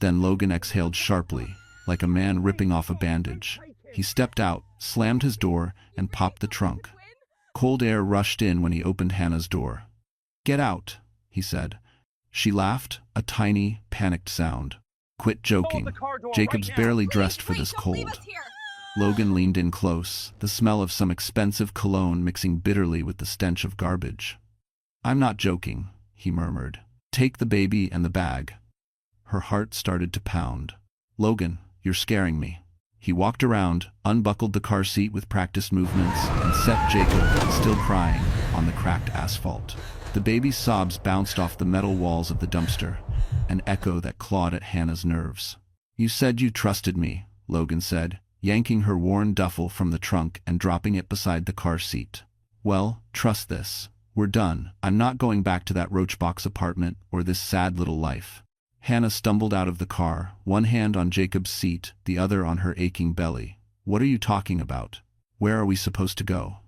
Then Logan exhaled sharply, like a man ripping off a bandage. He stepped out, slammed his door, and popped the trunk. Cold air rushed in when he opened Hannah's door. "Get out," he said. She laughed, a tiny, panicked sound. "Quit joking. Jacob's barely dressed for this cold." Logan leaned in close, the smell of some expensive cologne mixing bitterly with the stench of garbage. "I'm not joking," he murmured. "Take the baby and the bag." Her heart started to pound. "Logan, you're scaring me." He walked around, unbuckled the car seat with practiced movements, and set Jacob, still crying, on the cracked asphalt. The baby's sobs bounced off the metal walls of the dumpster, an echo that clawed at Hannah's nerves. "You said you trusted me," Logan said, yanking her worn duffel from the trunk and dropping it beside the car seat. "Well, trust this. We're done. I'm not going back to that Roachbox apartment or this sad little life." Hannah stumbled out of the car, one hand on Jacob's seat, the other on her aching belly. "What are you talking about? Where are we supposed to go?"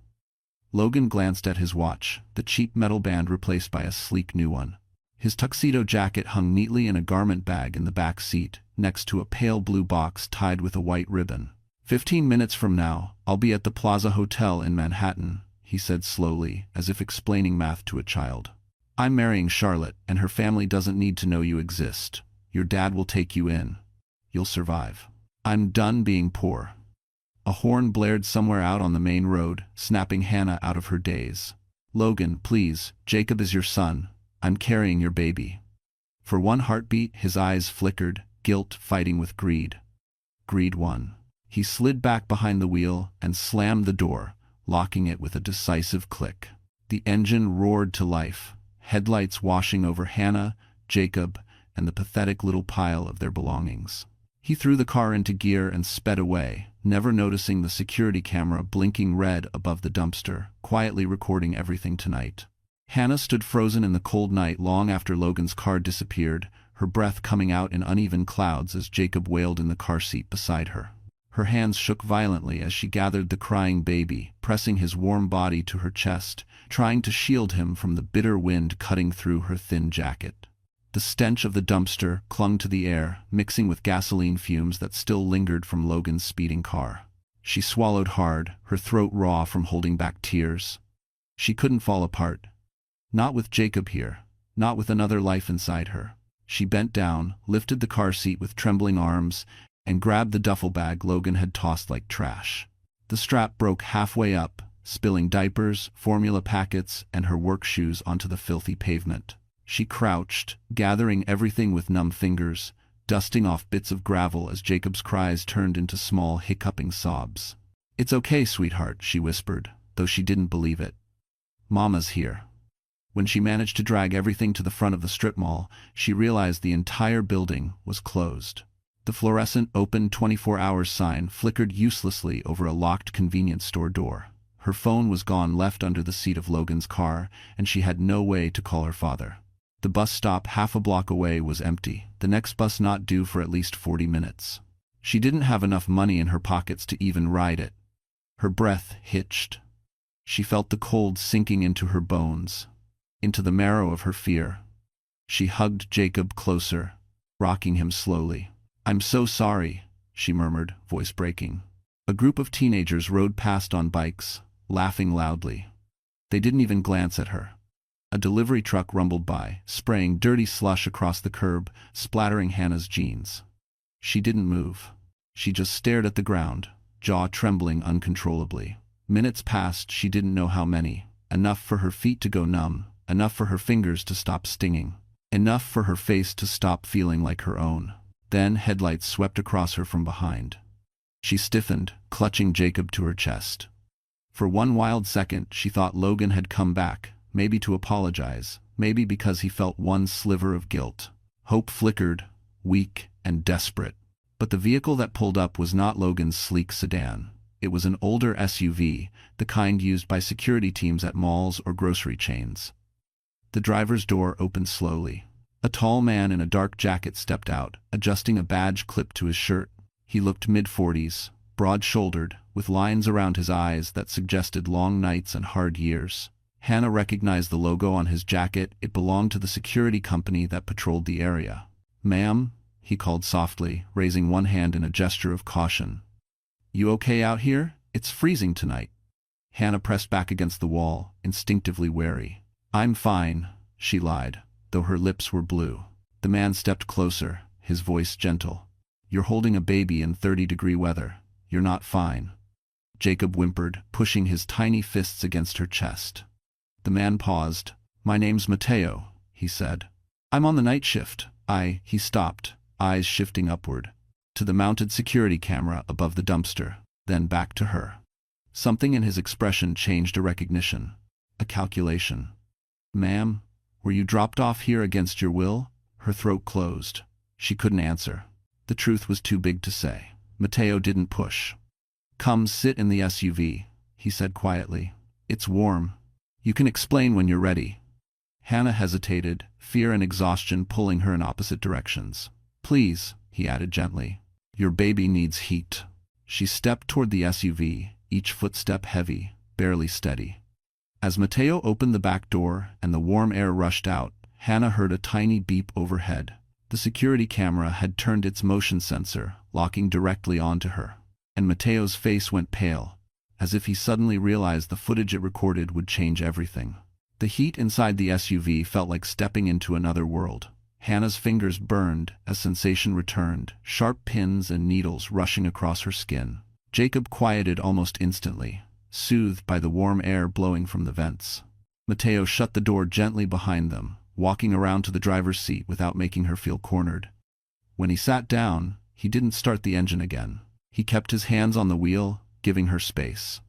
Logan glanced at his watch, the cheap metal band replaced by a sleek new one. His tuxedo jacket hung neatly in a garment bag in the back seat, next to a pale blue box tied with a white ribbon. 15 minutes from now, I'll be at the Plaza Hotel in Manhattan," he said slowly, as if explaining math to a child. "I'm marrying Charlotte, and her family doesn't need to know you exist. Your dad will take you in. You'll survive. I'm done being poor." A horn blared somewhere out on the main road, snapping Hannah out of her daze. "Logan, please, Jacob is your son. I'm carrying your baby." For one heartbeat, his eyes flickered, guilt fighting with greed. Greed won. He slid back behind the wheel and slammed the door, locking it with a decisive click. The engine roared to life, headlights washing over Hannah, Jacob, and the pathetic little pile of their belongings. He threw the car into gear and sped away, never noticing the security camera blinking red above the dumpster, quietly recording everything tonight. Hannah stood frozen in the cold night long after Logan's car disappeared, her breath coming out in uneven clouds as Jacob wailed in the car seat beside her. Her hands shook violently as she gathered the crying baby, pressing his warm body to her chest, trying to shield him from the bitter wind cutting through her thin jacket. The stench of the dumpster clung to the air, mixing with gasoline fumes that still lingered from Logan's speeding car. She swallowed hard, her throat raw from holding back tears. She couldn't fall apart. Not with Jacob here, not with another life inside her. She bent down, lifted the car seat with trembling arms, and grabbed the duffel bag Logan had tossed like trash. The strap broke halfway up, spilling diapers, formula packets, and her work shoes onto the filthy pavement. She crouched, gathering everything with numb fingers, dusting off bits of gravel as Jacob's cries turned into small, hiccuping sobs. "It's okay, sweetheart," she whispered, though she didn't believe it. "Mama's here." When she managed to drag everything to the front of the strip mall, she realized the entire building was closed. The fluorescent "Open 24 hours" sign flickered uselessly over a locked convenience store door. Her phone was gone, left under the seat of Logan's car, and she had no way to call her father. The bus stop half a block away was empty, the next bus not due for at least 40 minutes. She didn't have enough money in her pockets to even ride it. Her breath hitched. She felt the cold sinking into her bones, into the marrow of her fear. She hugged Jacob closer, rocking him slowly. "I'm so sorry," she murmured, voice breaking. A group of teenagers rode past on bikes, laughing loudly. They didn't even glance at her. A delivery truck rumbled by, spraying dirty slush across the curb, splattering Hannah's jeans. She didn't move. She just stared at the ground, jaw trembling uncontrollably. Minutes passed, she didn't know how many. Enough for her feet to go numb, enough for her fingers to stop stinging, enough for her face to stop feeling like her own. Then headlights swept across her from behind. She stiffened, clutching Jacob to her chest. For one wild second, she thought Logan had come back, maybe to apologize, maybe because he felt one sliver of guilt. Hope flickered, weak and desperate. But the vehicle that pulled up was not Logan's sleek sedan. It was an older SUV, the kind used by security teams at malls or grocery chains. The driver's door opened slowly. A tall man in a dark jacket stepped out, adjusting a badge clipped to his shirt. He looked mid-40s, broad-shouldered, with lines around his eyes that suggested long nights and hard years. Hannah recognized the logo on his jacket. It belonged to the security company that patrolled the area. "Ma'am," he called softly, raising one hand in a gesture of caution. You okay out here? It's freezing tonight. Hannah pressed back against the wall, instinctively wary. I'm fine, she lied, though her lips were blue. The man stepped closer, his voice gentle. You're holding a baby in 30-degree weather. You're not fine. Jacob whimpered, pushing his tiny fists against her chest. The man paused. My name's Mateo, he said. I'm on the night shift. He stopped, eyes shifting upward, to the mounted security camera above the dumpster, then back to her. Something in his expression changed to recognition, a calculation. Ma'am, were you dropped off here against your will? Her throat closed. She couldn't answer. The truth was too big to say. Mateo didn't push. Come sit in the SUV, he said quietly. It's warm. You can explain when you're ready. Hannah hesitated, fear and exhaustion pulling her in opposite directions. Please, he added gently. Your baby needs heat. She stepped toward the SUV, each footstep heavy, barely steady. As Mateo opened the back door and the warm air rushed out, Hannah heard a tiny beep overhead. The security camera had turned its motion sensor, locking directly onto her. And Mateo's face went pale, as if he suddenly realized the footage it recorded would change everything. The heat inside the SUV felt like stepping into another world. Hannah's fingers burned as sensation returned, sharp pins and needles rushing across her skin. Jacob quieted almost instantly, soothed by the warm air blowing from the vents. Mateo shut the door gently behind them, walking around to the driver's seat without making her feel cornered. When he sat down, he didn't start the engine again. He kept his hands on the wheel, giving her space.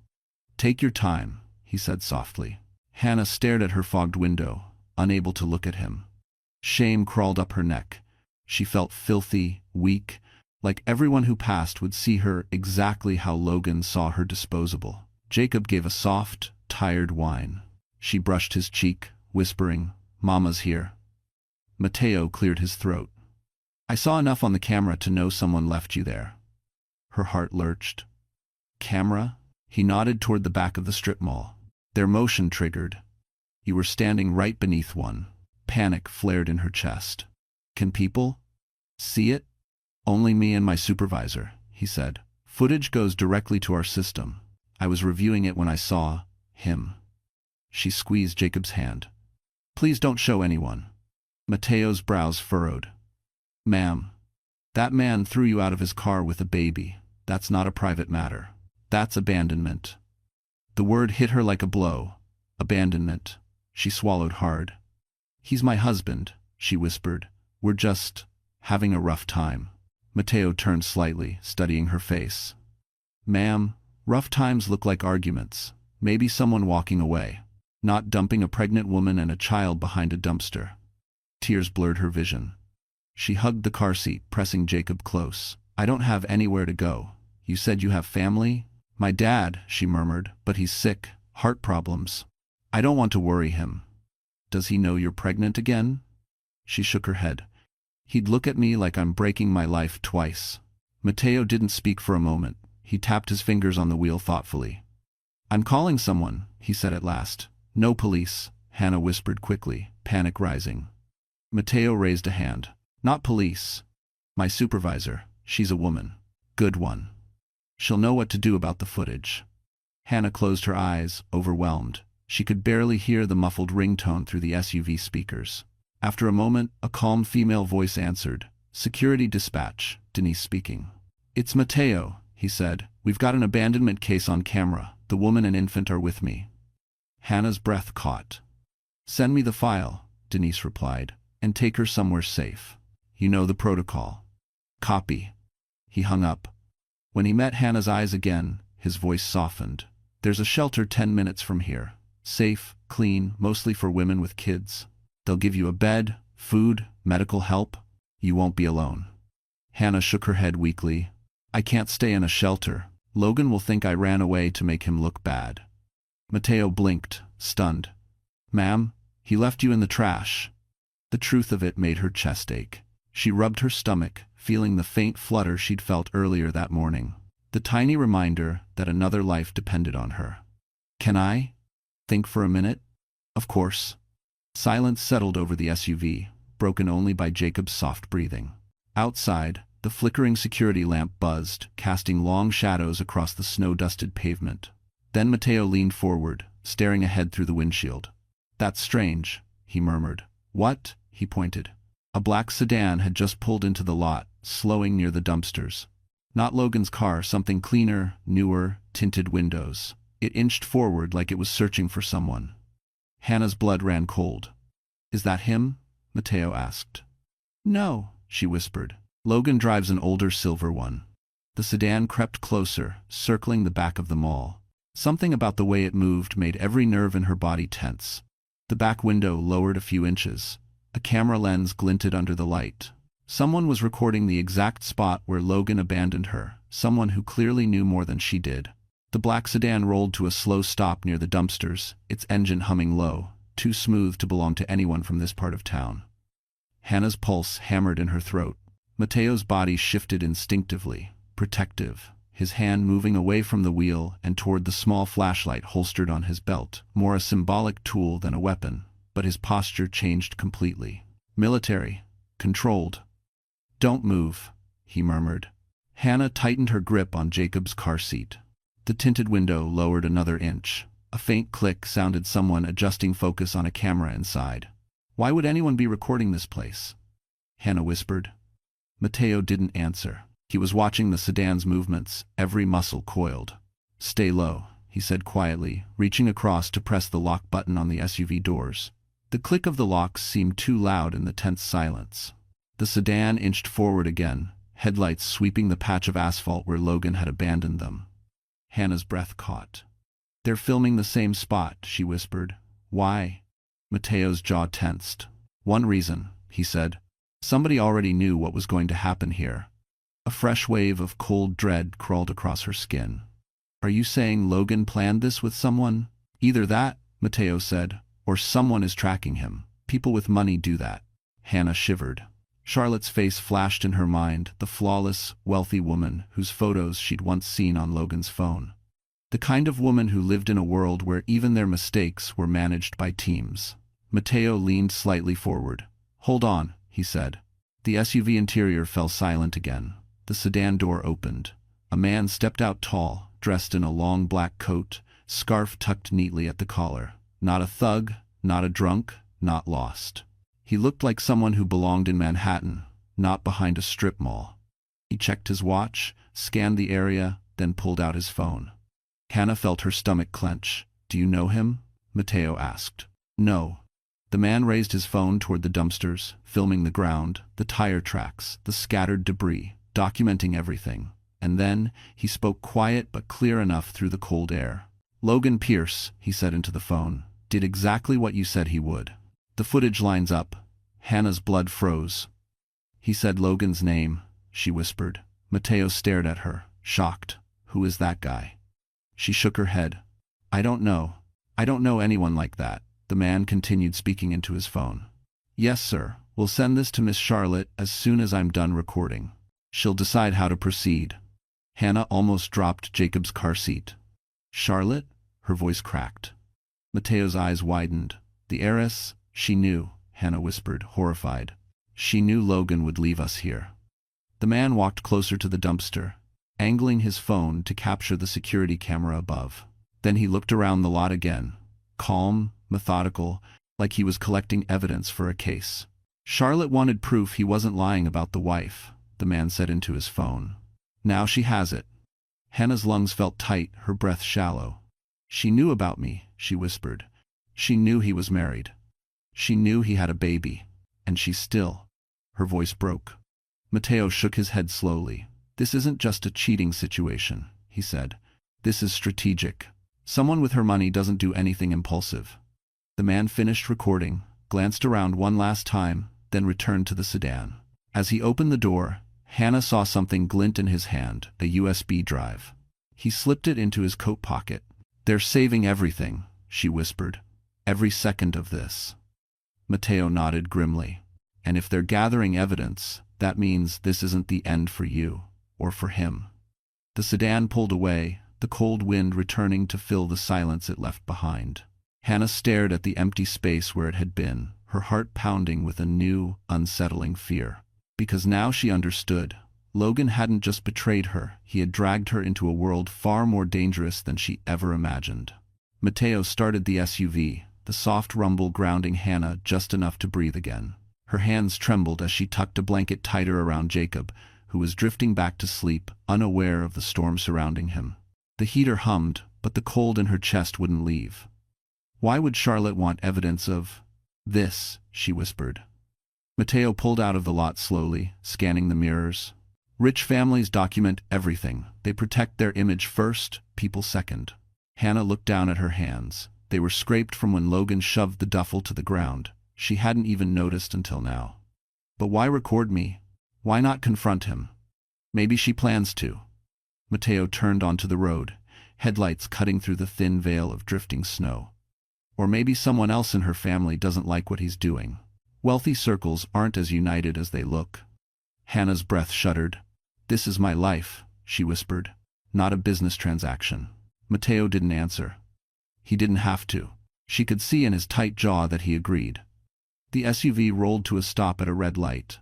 Take your time, he said softly. Hannah stared at her fogged window, unable to look at him. Shame crawled up her neck. She felt filthy, weak, like everyone who passed would see her exactly how Logan saw her disposable. Jacob gave a soft, tired whine. She brushed his cheek, whispering, Mama's here. Mateo cleared his throat. I saw enough on the camera to know someone left you there. Her heart lurched. Camera? He nodded toward the back of the strip mall. Their motion triggered. You were standing right beneath one. Panic flared in her chest. Can people see it? Only me and my supervisor, he said. Footage goes directly to our system. I was reviewing it when I saw him. She squeezed Jacob's hand. Please don't show anyone. Mateo's brows furrowed. Ma'am, that man threw you out of his car with a baby. That's not a private matter. That's abandonment. The word hit her like a blow. Abandonment. She swallowed hard. He's my husband, she whispered. We're just having a rough time. Mateo turned slightly, studying her face. Ma'am, rough times look like arguments. Maybe someone walking away. Not dumping a pregnant woman and a child behind a dumpster. Tears blurred her vision. She hugged the car seat, pressing Jacob close. I don't have anywhere to go. You said you have family? My dad, she murmured, but he's sick, heart problems. I don't want to worry him. Does he know you're pregnant again? She shook her head. He'd look at me like I'm breaking my life twice. Mateo didn't speak for a moment. He tapped his fingers on the wheel thoughtfully. I'm calling someone, he said at last. No police, Hannah whispered quickly, panic rising. Mateo raised a hand. Not police. My supervisor. She's a woman. Good one. She'll know what to do about the footage. Hannah closed her eyes, overwhelmed. She could barely hear the muffled ringtone through the SUV speakers. After a moment, a calm female voice answered. Security dispatch, Denise speaking. It's Mateo, he said. We've got an abandonment case on camera. The woman and infant are with me. Hannah's breath caught. Send me the file, Denise replied, and take her somewhere safe. You know the protocol. Copy. He hung up. When he met Hannah's eyes again, his voice softened. There's a shelter 10 minutes from here. Safe, clean, mostly for women with kids. They'll give you a bed, food, medical help. You won't be alone. Hannah shook her head weakly. I can't stay in a shelter. Logan will think I ran away to make him look bad. Mateo blinked, stunned. Ma'am, he left you in the trash. The truth of it made her chest ache. She rubbed her stomach, feeling the faint flutter she'd felt earlier that morning. The tiny reminder that another life depended on her. Can I think for a minute? Of course. Silence settled over the SUV, broken only by Jacob's soft breathing. Outside, the flickering security lamp buzzed, casting long shadows across the snow-dusted pavement. Then Mateo leaned forward, staring ahead through the windshield. "That's strange," he murmured. "What?" he pointed. A black sedan had just pulled into the lot, slowing near the dumpsters. Not Logan's car, something cleaner, newer, tinted windows. It inched forward like it was searching for someone. Hannah's blood ran cold. "Is that him?" Mateo asked. "No," she whispered. "Logan drives an older silver one." The sedan crept closer, circling the back of the mall. Something about the way it moved made every nerve in her body tense. The back window lowered a few inches. A camera lens glinted under the light. Someone was recording the exact spot where Logan abandoned her, someone who clearly knew more than she did. The black sedan rolled to a slow stop near the dumpsters, its engine humming low, too smooth to belong to anyone from this part of town. Hannah's pulse hammered in her throat. Mateo's body shifted instinctively, protective, his hand moving away from the wheel and toward the small flashlight holstered on his belt, more a symbolic tool than a weapon, but his posture changed completely. Military. Controlled. "Don't move," he murmured. Hannah tightened her grip on Jacob's car seat. The tinted window lowered another inch. A faint click sounded someone adjusting focus on a camera inside. "Why would anyone be recording this place?" Hannah whispered. Mateo didn't answer. He was watching the sedan's movements, every muscle coiled. "Stay low," he said quietly, reaching across to press the lock button on the SUV doors. The click of the locks seemed too loud in the tense silence. The sedan inched forward again, headlights sweeping the patch of asphalt where Logan had abandoned them. Hannah's breath caught. "They're filming the same spot," she whispered. "Why?" Mateo's jaw tensed. "One reason," he said. "Somebody already knew what was going to happen here." A fresh wave of cold dread crawled across her skin. "Are you saying Logan planned this with someone?" "Either that," Mateo said, "or someone is tracking him. People with money do that." Hannah shivered. Charlotte's face flashed in her mind, the flawless, wealthy woman whose photos she'd once seen on Logan's phone. The kind of woman who lived in a world where even their mistakes were managed by teams. Mateo leaned slightly forward. "Hold on," he said. The SUV interior fell silent again. The sedan door opened. A man stepped out tall, dressed in a long black coat, scarf tucked neatly at the collar. Not a thug, not a drunk, not lost. He looked like someone who belonged in Manhattan, not behind a strip mall. He checked his watch, scanned the area, then pulled out his phone. Hannah felt her stomach clench. "Do you know him?" Mateo asked. "No." The man raised his phone toward the dumpsters, filming the ground, the tire tracks, the scattered debris, documenting everything. And then, he spoke quiet but clear enough through the cold air. "Logan Pierce," he said into the phone, "did exactly what you said he would. The footage lines up." Hannah's blood froze. "He said Logan's name," she whispered. Mateo stared at her, shocked. "Who is that guy?" She shook her head. "I don't know. I don't know anyone like that." The man continued speaking into his phone. "Yes, sir. We'll send this to Miss Charlotte as soon as I'm done recording. She'll decide how to proceed." Hannah almost dropped Jacob's car seat. "Charlotte?" Her voice cracked. Mateo's eyes widened. "The heiress?" "She knew," Hannah whispered, horrified. "She knew Logan would leave us here." The man walked closer to the dumpster, angling his phone to capture the security camera above. Then he looked around the lot again, calm, methodical, like he was collecting evidence for a case. "Charlotte wanted proof he wasn't lying about the wife," the man said into his phone. "Now she has it." Hannah's lungs felt tight, her breath shallow. "She knew about me," she whispered. "She knew he was married. She knew he had a baby. And she still—" Her voice broke. Mateo shook his head slowly. "This isn't just a cheating situation," he said. "This is strategic. Someone with her money doesn't do anything impulsive." The man finished recording, glanced around one last time, then returned to the sedan. As he opened the door, Hannah saw something glint in his hand, a USB drive. He slipped it into his coat pocket. "They're saving everything," she whispered. "Every second of this." Mateo nodded grimly. "And if they're gathering evidence, that means this isn't the end for you, or for him." The sedan pulled away, the cold wind returning to fill the silence it left behind. Hannah stared at the empty space where it had been, her heart pounding with a new, unsettling fear. because now she understood. Logan hadn't just betrayed her, he had dragged her into a world far more dangerous than she ever imagined. Mateo started the SUV, the soft rumble grounding Hannah just enough to breathe again. Her hands trembled as she tucked a blanket tighter around Jacob, who was drifting back to sleep, unaware of the storm surrounding him. The heater hummed, but the cold in her chest wouldn't leave. Why would Charlotte want evidence of this? She whispered. Mateo pulled out of the lot slowly, scanning the mirrors. Rich families document everything. They protect their image first, people second. Hannah looked down at her hands. They were scraped from when Logan shoved the duffel to the ground. She hadn't even noticed until now. But why record me? Why not confront him? Maybe she plans to. Mateo turned onto the road, headlights cutting through the thin veil of drifting snow. Or maybe someone else in her family doesn't like what he's doing. Wealthy circles aren't as united as they look. Hannah's breath shuddered. "This is my life," she whispered. "Not a business transaction." Mateo didn't answer. He didn't have to. She could see in his tight jaw that he agreed. The SUV rolled to a stop at a red light.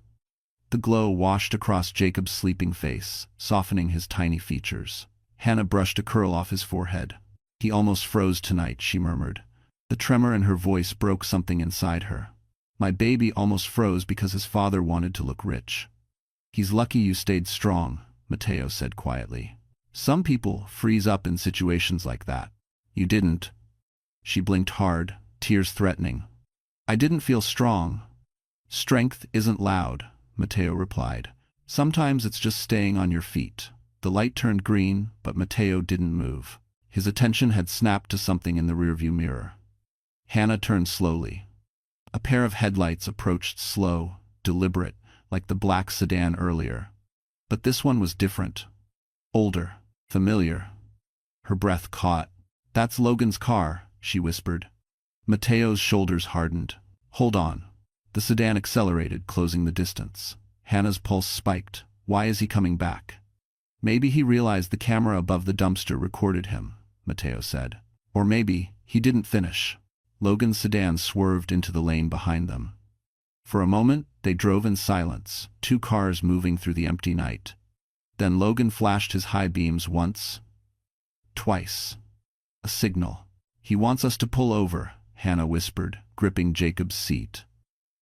The glow washed across Jacob's sleeping face, softening his tiny features. Hannah brushed a curl off his forehead. "He almost froze tonight," she murmured. The tremor in her voice broke something inside her. "My baby almost froze because his father wanted to look rich." "He's lucky you stayed strong," Mateo said quietly. "Some people freeze up in situations like that. You didn't." She blinked hard, tears threatening. "I didn't feel strong." "Strength isn't loud," Mateo replied. "Sometimes it's just staying on your feet." The light turned green, but Mateo didn't move. His attention had snapped to something in the rearview mirror. Hannah turned slowly. A pair of headlights approached slow, deliberate, like the black sedan earlier. But this one was different. Older. Familiar. Her breath caught. "That's Logan's car," she whispered. Mateo's shoulders hardened. "Hold on." The sedan accelerated, closing the distance. Hannah's pulse spiked. Why is he coming back? "Maybe he realized the camera above the dumpster recorded him," Mateo said. "Or maybe he didn't finish." Logan's sedan swerved into the lane behind them. For a moment, they drove in silence, two cars moving through the empty night. Then Logan flashed his high beams once, twice. A signal. "He wants us to pull over," Hannah whispered, gripping Jacob's seat.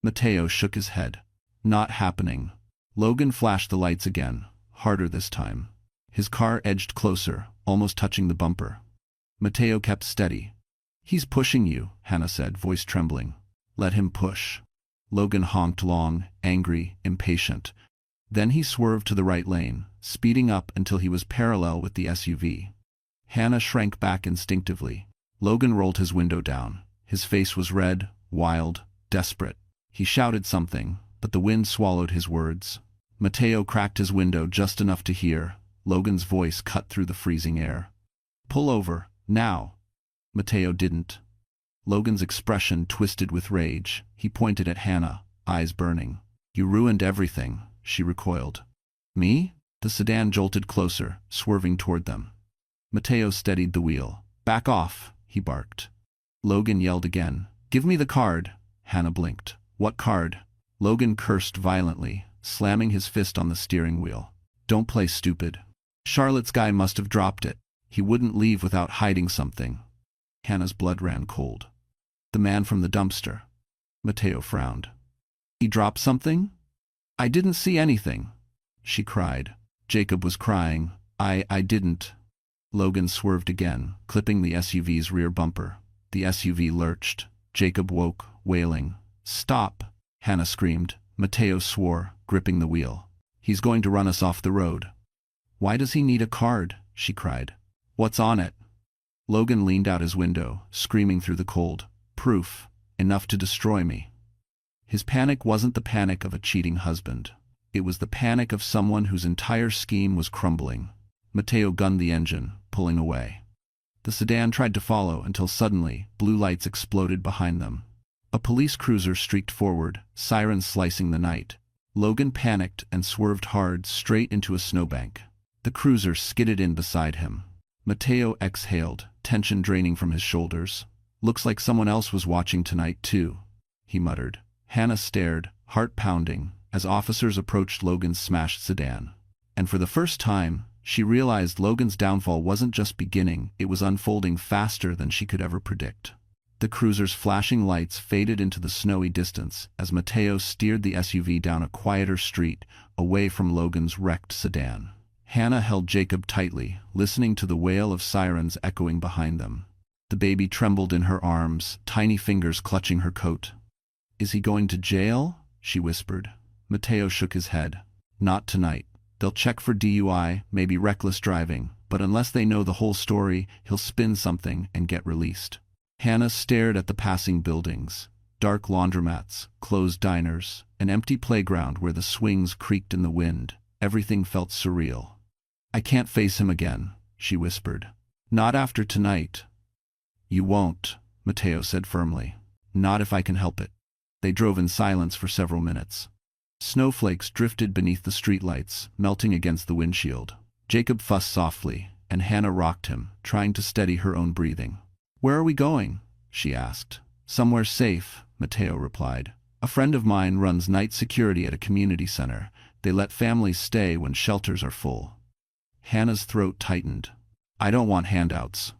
Mateo shook his head. "Not happening." Logan flashed the lights again, harder this time. His car edged closer, almost touching the bumper. Mateo kept steady. "He's pushing you," Hannah said, voice trembling. "Let him push." Logan honked long, angry, impatient. Then he swerved to the right lane, speeding up until he was parallel with the SUV. Hannah shrank back instinctively. Logan rolled his window down. His face was red, wild, desperate. He shouted something, but the wind swallowed his words. Mateo cracked his window just enough to hear. Logan's voice cut through the freezing air. "Pull over, now." Mateo didn't. Logan's expression twisted with rage. He pointed at Hannah, eyes burning. "You ruined everything," she recoiled. "Me?" The sedan jolted closer, swerving toward them. Mateo steadied the wheel. "Back off," he barked. Logan yelled again. "Give me the card." Hannah blinked. "What card?" Logan cursed violently, slamming his fist on the steering wheel. "Don't play stupid. Charlotte's guy must have dropped it. He wouldn't leave without hiding something." Hannah's blood ran cold. "The man from the dumpster." Mateo frowned. "He dropped something?" "I didn't see anything," she cried. Jacob was crying. I didn't." Logan swerved again, clipping the SUV's rear bumper. The SUV lurched. Jacob woke, wailing. "Stop!" Hannah screamed. Mateo swore, gripping the wheel. "He's going to run us off the road." "Why does he need a card?" she cried. "What's on it?" Logan leaned out his window, screaming through the cold. "Proof. Enough to destroy me." His panic wasn't the panic of a cheating husband. It was the panic of someone whose entire scheme was crumbling. Mateo gunned the engine, pulling away. The sedan tried to follow until suddenly, blue lights exploded behind them. A police cruiser streaked forward, sirens slicing the night. Logan panicked and swerved hard straight into a snowbank. The cruiser skidded in beside him. Mateo exhaled, tension draining from his shoulders. "Looks like someone else was watching tonight too," he muttered. Hannah stared, heart pounding. as officers approached Logan's smashed sedan. And for the first time, she realized Logan's downfall wasn't just beginning, it was unfolding faster than she could ever predict. The cruiser's flashing lights faded into the snowy distance as Mateo steered the SUV down a quieter street, away from Logan's wrecked sedan. Hannah held Jacob tightly, listening to the wail of sirens echoing behind them. The baby trembled in her arms, tiny fingers clutching her coat. "Is he going to jail?" she whispered. Mateo shook his head. "Not tonight. They'll check for DUI, maybe reckless driving, but unless they know the whole story, he'll spin something and get released." Hannah stared at the passing buildings. Dark laundromats, closed diners, an empty playground where the swings creaked in the wind. Everything felt surreal. "I can't face him again," she whispered. "Not after tonight." "You won't," Mateo said firmly. "Not if I can help it." They drove in silence for several minutes. Snowflakes drifted beneath the streetlights, melting against the windshield. Jacob fussed softly, and Hannah rocked him, trying to steady her own breathing. "Where are we going?" she asked. "Somewhere safe," Mateo replied. "A friend of mine runs night security at a community center. They let families stay when shelters are full." Hannah's throat tightened. "I don't want handouts."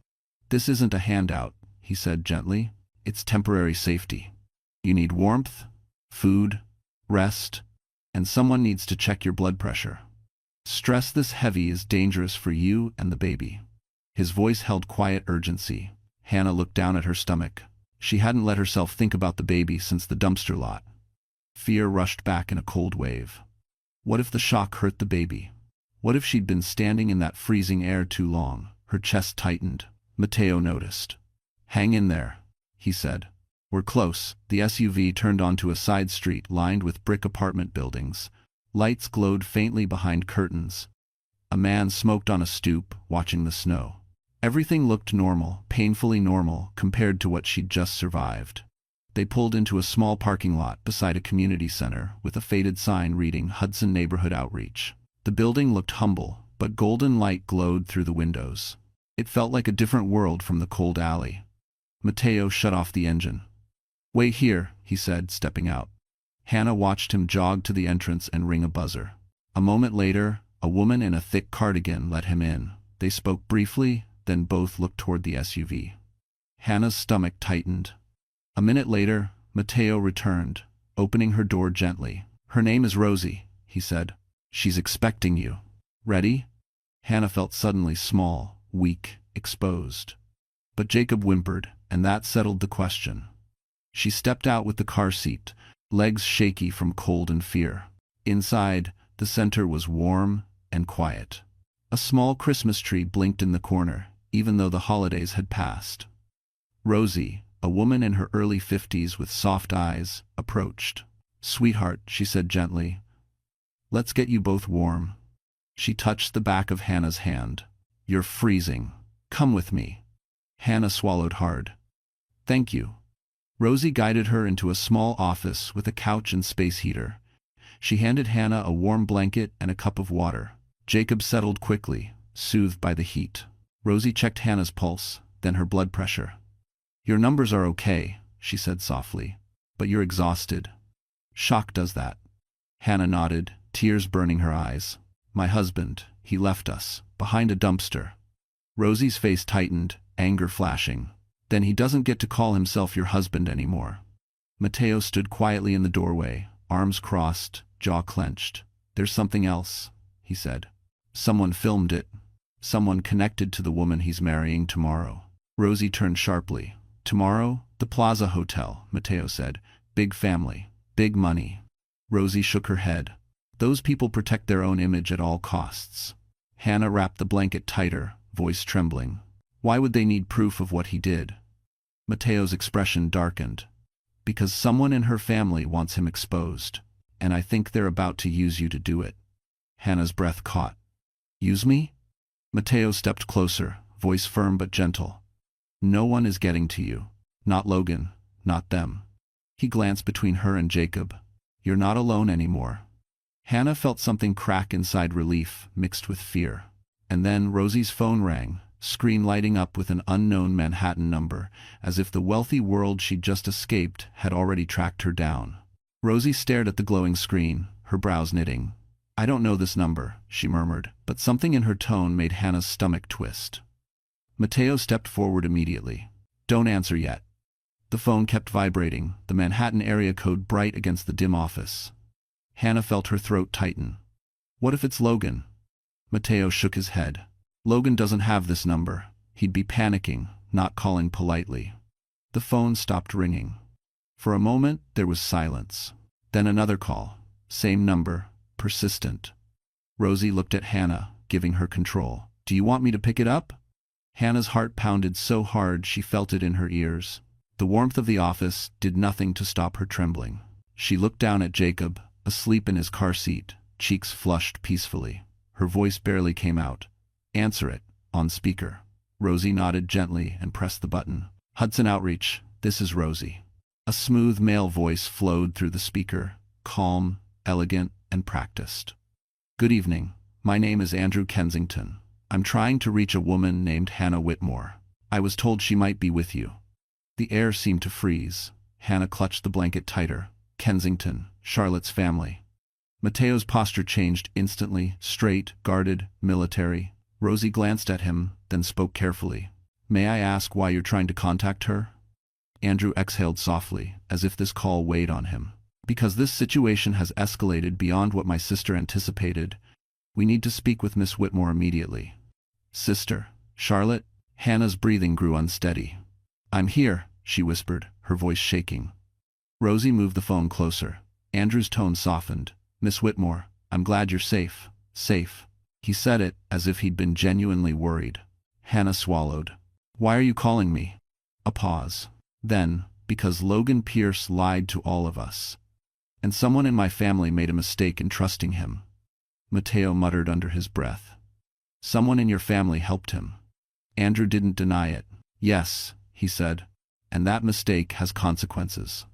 "This isn't a handout," he said gently. "It's temporary safety. You need warmth, food, rest, and someone needs to check your blood pressure. Stress this heavy is dangerous for you and the baby." His voice held quiet urgency. Hannah looked down at her stomach. She hadn't let herself think about the baby since the dumpster lot. Fear rushed back in a cold wave. What if the shock hurt the baby? What if she'd been standing in that freezing air too long? Her chest tightened. Mateo noticed. "Hang in there," he said. "We're close." The SUV turned onto a side street lined with brick apartment buildings. Lights glowed faintly behind curtains. A man smoked on a stoop, watching the snow. Everything looked normal, painfully normal, compared to what she'd just survived. They pulled into a small parking lot beside a community center with a faded sign reading Hudson Neighborhood Outreach. The building looked humble, but golden light glowed through the windows. It felt like a different world from the cold alley. Mateo shut off the engine. "Wait here," he said, stepping out. Hannah watched him jog to the entrance and ring a buzzer. A moment later, a woman in a thick cardigan let him in. They spoke briefly, then both looked toward the SUV. Hannah's stomach tightened. A minute later, Mateo returned, opening her door gently. "Her name is Rosie," he said. "She's expecting you. Ready?" Hannah felt suddenly small, weak, exposed. But Jacob whimpered, and that settled the question. She stepped out with the car seat, legs shaky from cold and fear. Inside, the center was warm and quiet. A small Christmas tree blinked in the corner, even though the holidays had passed. Rosie, a woman in her early 50s with soft eyes, approached. "Sweetheart," she said gently, "let's get you both warm." She touched the back of Hannah's hand. "You're freezing. Come with me." Hannah swallowed hard. "Thank you." Rosie guided her into a small office with a couch and space heater. She handed Hannah a warm blanket and a cup of water. Jacob settled quickly, soothed by the heat. Rosie checked Hannah's pulse, then her blood pressure. "Your numbers are okay," she said softly, "but you're exhausted. Shock does that." Hannah nodded, tears burning her eyes. "My husband, he left us, behind a dumpster." Rosie's face tightened, anger flashing. "Then he doesn't get to call himself your husband anymore." Mateo stood quietly in the doorway, arms crossed, jaw clenched. "There's something else," he said. "Someone filmed it. Someone connected to the woman he's marrying tomorrow." Rosie turned sharply. "Tomorrow? The Plaza Hotel," Mateo said. "Big family. Big money." Rosie shook her head. "Those people protect their own image at all costs." Hannah wrapped the blanket tighter, voice trembling. "Why would they need proof of what he did?" Mateo's expression darkened. "Because someone in her family wants him exposed, and I think they're about to use you to do it." Hannah's breath caught. "Use me?" Mateo stepped closer, voice firm but gentle. "No one is getting to you. Not Logan, not them." He glanced between her and Jacob. "You're not alone anymore." Hannah felt something crack inside, relief mixed with fear. And then Rosie's phone rang, screen lighting up with an unknown Manhattan number, as if the wealthy world she'd just escaped had already tracked her down. Rosie stared at the glowing screen, her brows knitting. "I don't know this number," she murmured, but something in her tone made Hannah's stomach twist. Mateo stepped forward immediately. "Don't answer yet." The phone kept vibrating, the Manhattan area code bright against the dim office. Hannah felt her throat tighten. "What if it's Logan?" Mateo shook his head. "Logan doesn't have this number. He'd be panicking, not calling politely." The phone stopped ringing. For a moment, there was silence. Then another call. Same number, persistent. Rosie looked at Hannah, giving her control. "Do you want me to pick it up?" Hannah's heart pounded so hard she felt it in her ears. The warmth of the office did nothing to stop her trembling. She looked down at Jacob, asleep in his car seat, cheeks flushed peacefully. Her voice barely came out. "Answer it," on speaker. Rosie nodded gently and pressed the button. "Hudson Outreach, this is Rosie." A smooth male voice flowed through the speaker, calm, elegant, and practiced. "Good evening. My name is Andrew Kensington. I'm trying to reach a woman named Hannah Whitmore. I was told she might be with you." The air seemed to freeze. Hannah clutched the blanket tighter. Kensington, Charlotte's family. Mateo's posture changed instantly, straight, guarded, military. Rosie glanced at him, then spoke carefully. "May I ask why you're trying to contact her?" Andrew exhaled softly, as if this call weighed on him. "Because this situation has escalated beyond what my sister anticipated. We need to speak with Miss Whitmore immediately." "Sister? Charlotte?" Hannah's breathing grew unsteady. "I'm here," she whispered, her voice shaking. Rosie moved the phone closer. Andrew's tone softened. "Miss Whitmore, I'm glad you're safe." "Safe." He said it as if he'd been genuinely worried. Hannah swallowed. "Why are you calling me?" A pause. Then, "Because Logan Pierce lied to all of us. And someone in my family made a mistake in trusting him." Mateo muttered under his breath. "Someone in your family helped him." Andrew didn't deny it. "Yes," he said. "And that mistake has consequences."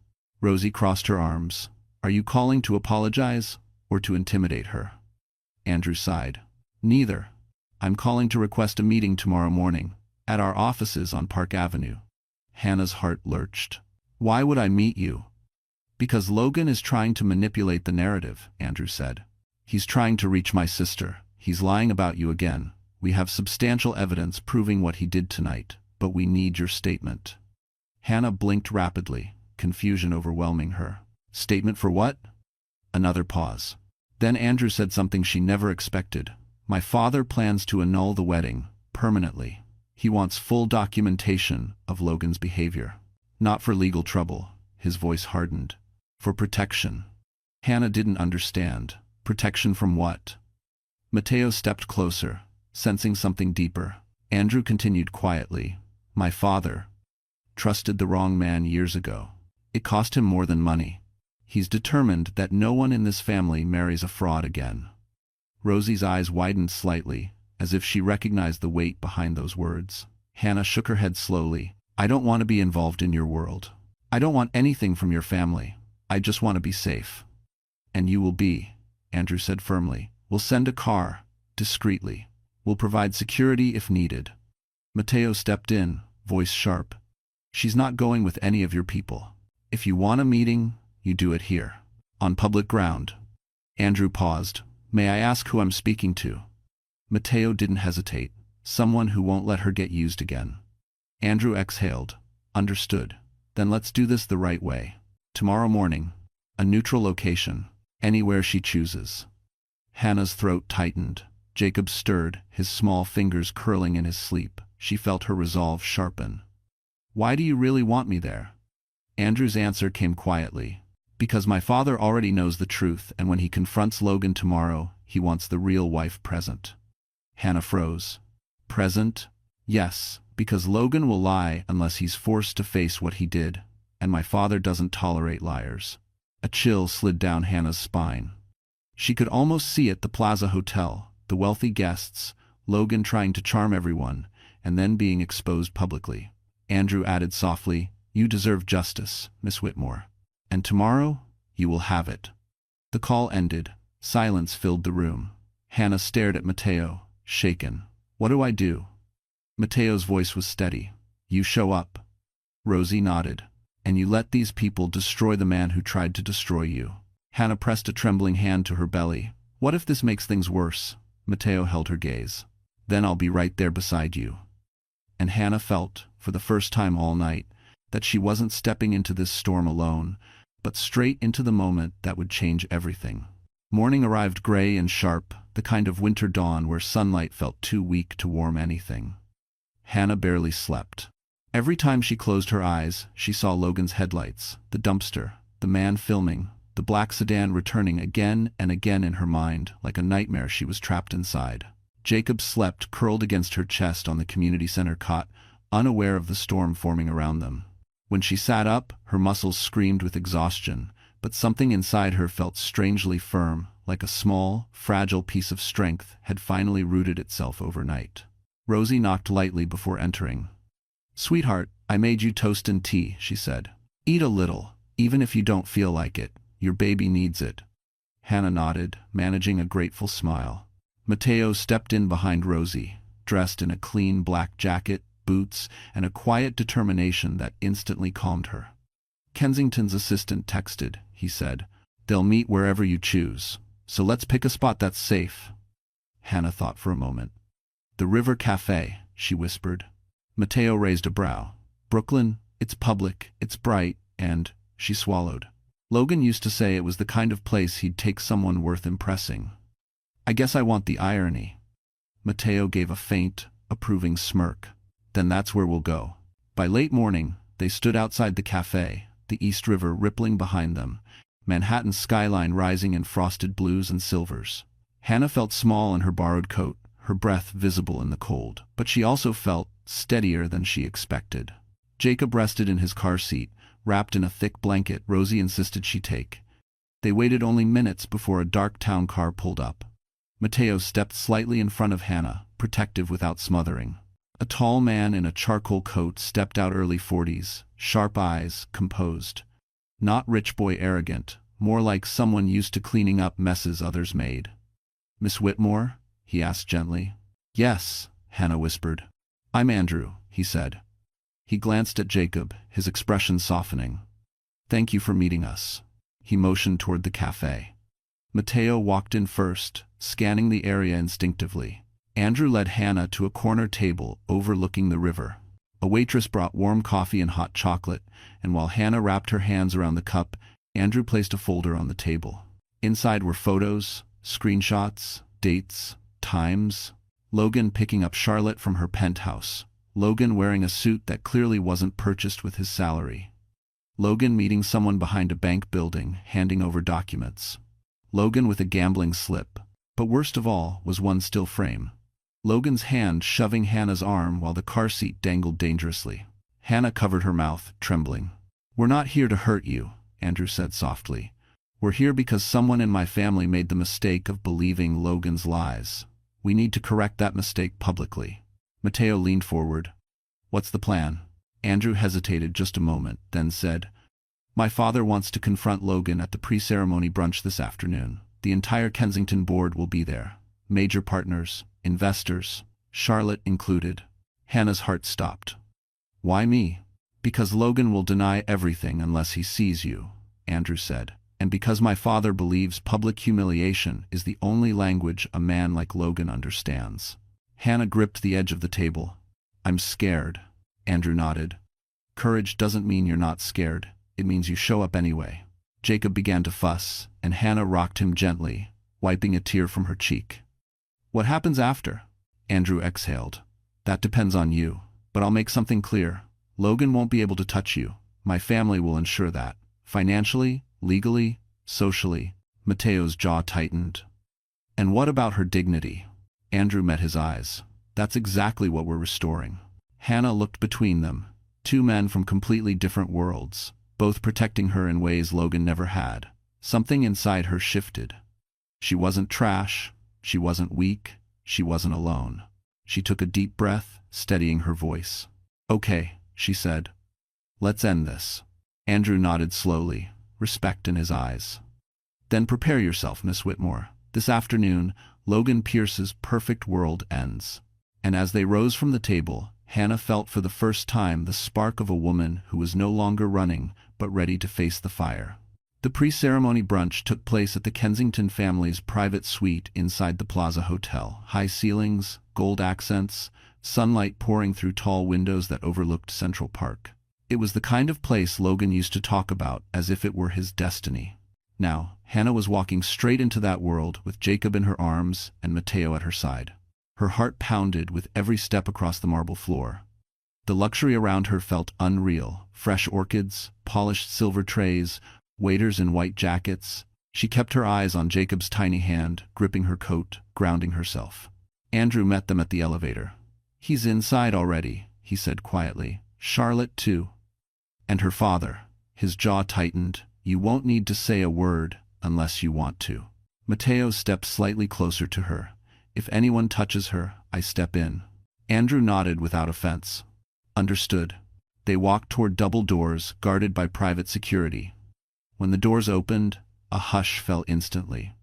Rosie crossed her arms. "Are you calling to apologize, or to intimidate her?" Andrew sighed. "Neither. I'm calling to request a meeting tomorrow morning, at our offices on Park Avenue." Hannah's heart lurched. "Why would I meet you?" "Because Logan is trying to manipulate the narrative," Andrew said. "He's trying to reach my sister. He's lying about you again. We have substantial evidence proving what he did tonight, but we need your statement." Hannah blinked rapidly, confusion overwhelming her. "Statement for what?" Another pause. Then Andrew said something she never expected. "My father plans to annul the wedding, permanently. He wants full documentation of Logan's behavior. Not for legal trouble," his voice hardened. "For protection." Hannah didn't understand. Protection from what? Mateo stepped closer, sensing something deeper. Andrew continued quietly. "My father trusted the wrong man years ago. It cost him more than money. He's determined that no one in this family marries a fraud again." Rosie's eyes widened slightly, as if she recognized the weight behind those words. Hannah shook her head slowly. "I don't want to be involved in your world. I don't want anything from your family. I just want to be safe." "And you will be," Andrew said firmly. "We'll send a car, discreetly. We'll provide security if needed." Mateo stepped in, voice sharp. "She's not going with any of your people. If you want a meeting, you do it here, on public ground." Andrew paused. "May I ask who I'm speaking to?" Mateo didn't hesitate. "Someone who won't let her get used again." Andrew exhaled. "Understood. Then let's do this the right way. Tomorrow morning. A neutral location. Anywhere she chooses." Hannah's throat tightened. Jacob stirred, his small fingers curling in his sleep. She felt her resolve sharpen. "Why do you really want me there?" Andrew's answer came quietly. "Because my father already knows the truth, and when he confronts Logan tomorrow, he wants the real wife present." Hannah froze. "Present?" "Yes, because Logan will lie unless he's forced to face what he did, and my father doesn't tolerate liars." A chill slid down Hannah's spine. She could almost see it, the Plaza Hotel, the wealthy guests, Logan trying to charm everyone, and then being exposed publicly. Andrew added softly, "You deserve justice, Miss Whitmore. And tomorrow, you will have it." The call ended. Silence filled the room. Hannah stared at Mateo, shaken. "What do I do?" Mateo's voice was steady. "You show up." Rosie nodded. "And you let these people destroy the man who tried to destroy you." Hannah pressed a trembling hand to her belly. What if this makes things worse? Matteo held her gaze. Then I'll be right there beside you. And Hannah felt, for the first time all night, that she wasn't stepping into this storm alone, but straight into the moment that would change everything. Morning arrived gray and sharp, the kind of winter dawn where sunlight felt too weak to warm anything. Hannah barely slept. Every time she closed her eyes, she saw Logan's headlights, the dumpster, the man filming, the black sedan returning again and again in her mind, like a nightmare she was trapped inside. Jacob slept curled against her chest on the community center cot, unaware of the storm forming around them. When she sat up, her muscles screamed with exhaustion, but something inside her felt strangely firm, like a small, fragile piece of strength had finally rooted itself overnight. Rosie knocked lightly before entering. "Sweetheart, I made you toast and tea," she said. "Eat a little, even if you don't feel like it. Your baby needs it." Hannah nodded, managing a grateful smile. Matteo stepped in behind Rosie, dressed in a clean black jacket, boots, and a quiet determination that instantly calmed her. "Kensington's assistant texted," he said. "They'll meet wherever you choose, so let's pick a spot that's safe." Hannah thought for a moment. "The River Cafe," she whispered. Matteo raised a brow. "Brooklyn, it's public, it's bright, and—" she swallowed. Logan used to say it was the kind of place he'd take someone worth impressing. "I guess I want the irony." Matteo gave a faint, approving smirk. "Then that's where we'll go." By late morning, they stood outside the cafe, the East River rippling behind them, Manhattan's skyline rising in frosted blues and silvers. Hannah felt small in her borrowed coat, her breath visible in the cold, but she also felt steadier than she expected. Jacob rested in his car seat, wrapped in a thick blanket Rosie insisted she take. They waited only minutes before a dark town car pulled up. Matteo stepped slightly in front of Hannah, protective without smothering. A tall man in a charcoal coat stepped out, early 40s, sharp eyes, composed. Not rich boy arrogant, more like someone used to cleaning up messes others made. "Miss Whitmore?" he asked gently. "Yes," Hannah whispered. "I'm Andrew," he said. He glanced at Jacob, his expression softening. "Thank you for meeting us." He motioned toward the cafe. Matteo walked in first, scanning the area instinctively. Andrew led Hannah to a corner table overlooking the river. A waitress brought warm coffee and hot chocolate, and while Hannah wrapped her hands around the cup, Andrew placed a folder on the table. Inside were photos, screenshots, dates, times. Logan picking up Charlotte from her penthouse. Logan wearing a suit that clearly wasn't purchased with his salary. Logan meeting someone behind a bank building, handing over documents. Logan with a gambling slip. But worst of all was one still frame. Logan's hand shoving Hannah's arm while the car seat dangled dangerously. Hannah covered her mouth, trembling. "We're not here to hurt you," Andrew said softly. "We're here because someone in my family made the mistake of believing Logan's lies. We need to correct that mistake publicly." Matteo leaned forward. "What's the plan?" Andrew hesitated just a moment, then said, "My father wants to confront Logan at the pre-ceremony brunch this afternoon. The entire Kensington board will be there. Major partners, investors, Charlotte included." Hannah's heart stopped. "Why me?" "Because Logan will deny everything unless he sees you," Andrew said. "And because my father believes public humiliation is the only language a man like Logan understands." Hannah gripped the edge of the table. "I'm scared," Andrew nodded. "Courage doesn't mean you're not scared. It means you show up anyway." Jacob began to fuss, and Hannah rocked him gently, wiping a tear from her cheek. "What happens after?" Andrew exhaled. "That depends on you, but I'll make something clear. Logan won't be able to touch you. My family will ensure that. Financially, legally, socially." Matteo's jaw tightened. "And what about her dignity?" Andrew met his eyes. "That's exactly what we're restoring." Hannah looked between them, two men from completely different worlds, both protecting her in ways Logan never had. Something inside her shifted. She wasn't trash, she wasn't weak, she wasn't alone. She took a deep breath, steadying her voice. "Okay," she said. "Let's end this." Andrew nodded slowly, respect in his eyes. "Then prepare yourself, Miss Whitmore. This afternoon, Logan Pierce's perfect world ends." And as they rose from the table, Hannah felt for the first time the spark of a woman who was no longer running, but ready to face the fire. The pre-ceremony brunch took place at the Kensington family's private suite inside the Plaza Hotel. High ceilings, gold accents, sunlight pouring through tall windows that overlooked Central Park. It was the kind of place Logan used to talk about as if it were his destiny. Now, Hannah was walking straight into that world with Jacob in her arms and Mateo at her side. Her heart pounded with every step across the marble floor. The luxury around her felt unreal. Fresh orchids, polished silver trays, waiters in white jackets. She kept her eyes on Jacob's tiny hand, gripping her coat, grounding herself. Andrew met them at the elevator. "He's inside already," he said quietly. "Charlotte, too." And her father. His jaw tightened. "You won't need to say a word unless you want to." Mateo stepped slightly closer to her. "If anyone touches her, I step in." Andrew nodded without offense. "Understood." They walked toward double doors, guarded by private security. When the doors opened, a hush fell instantly.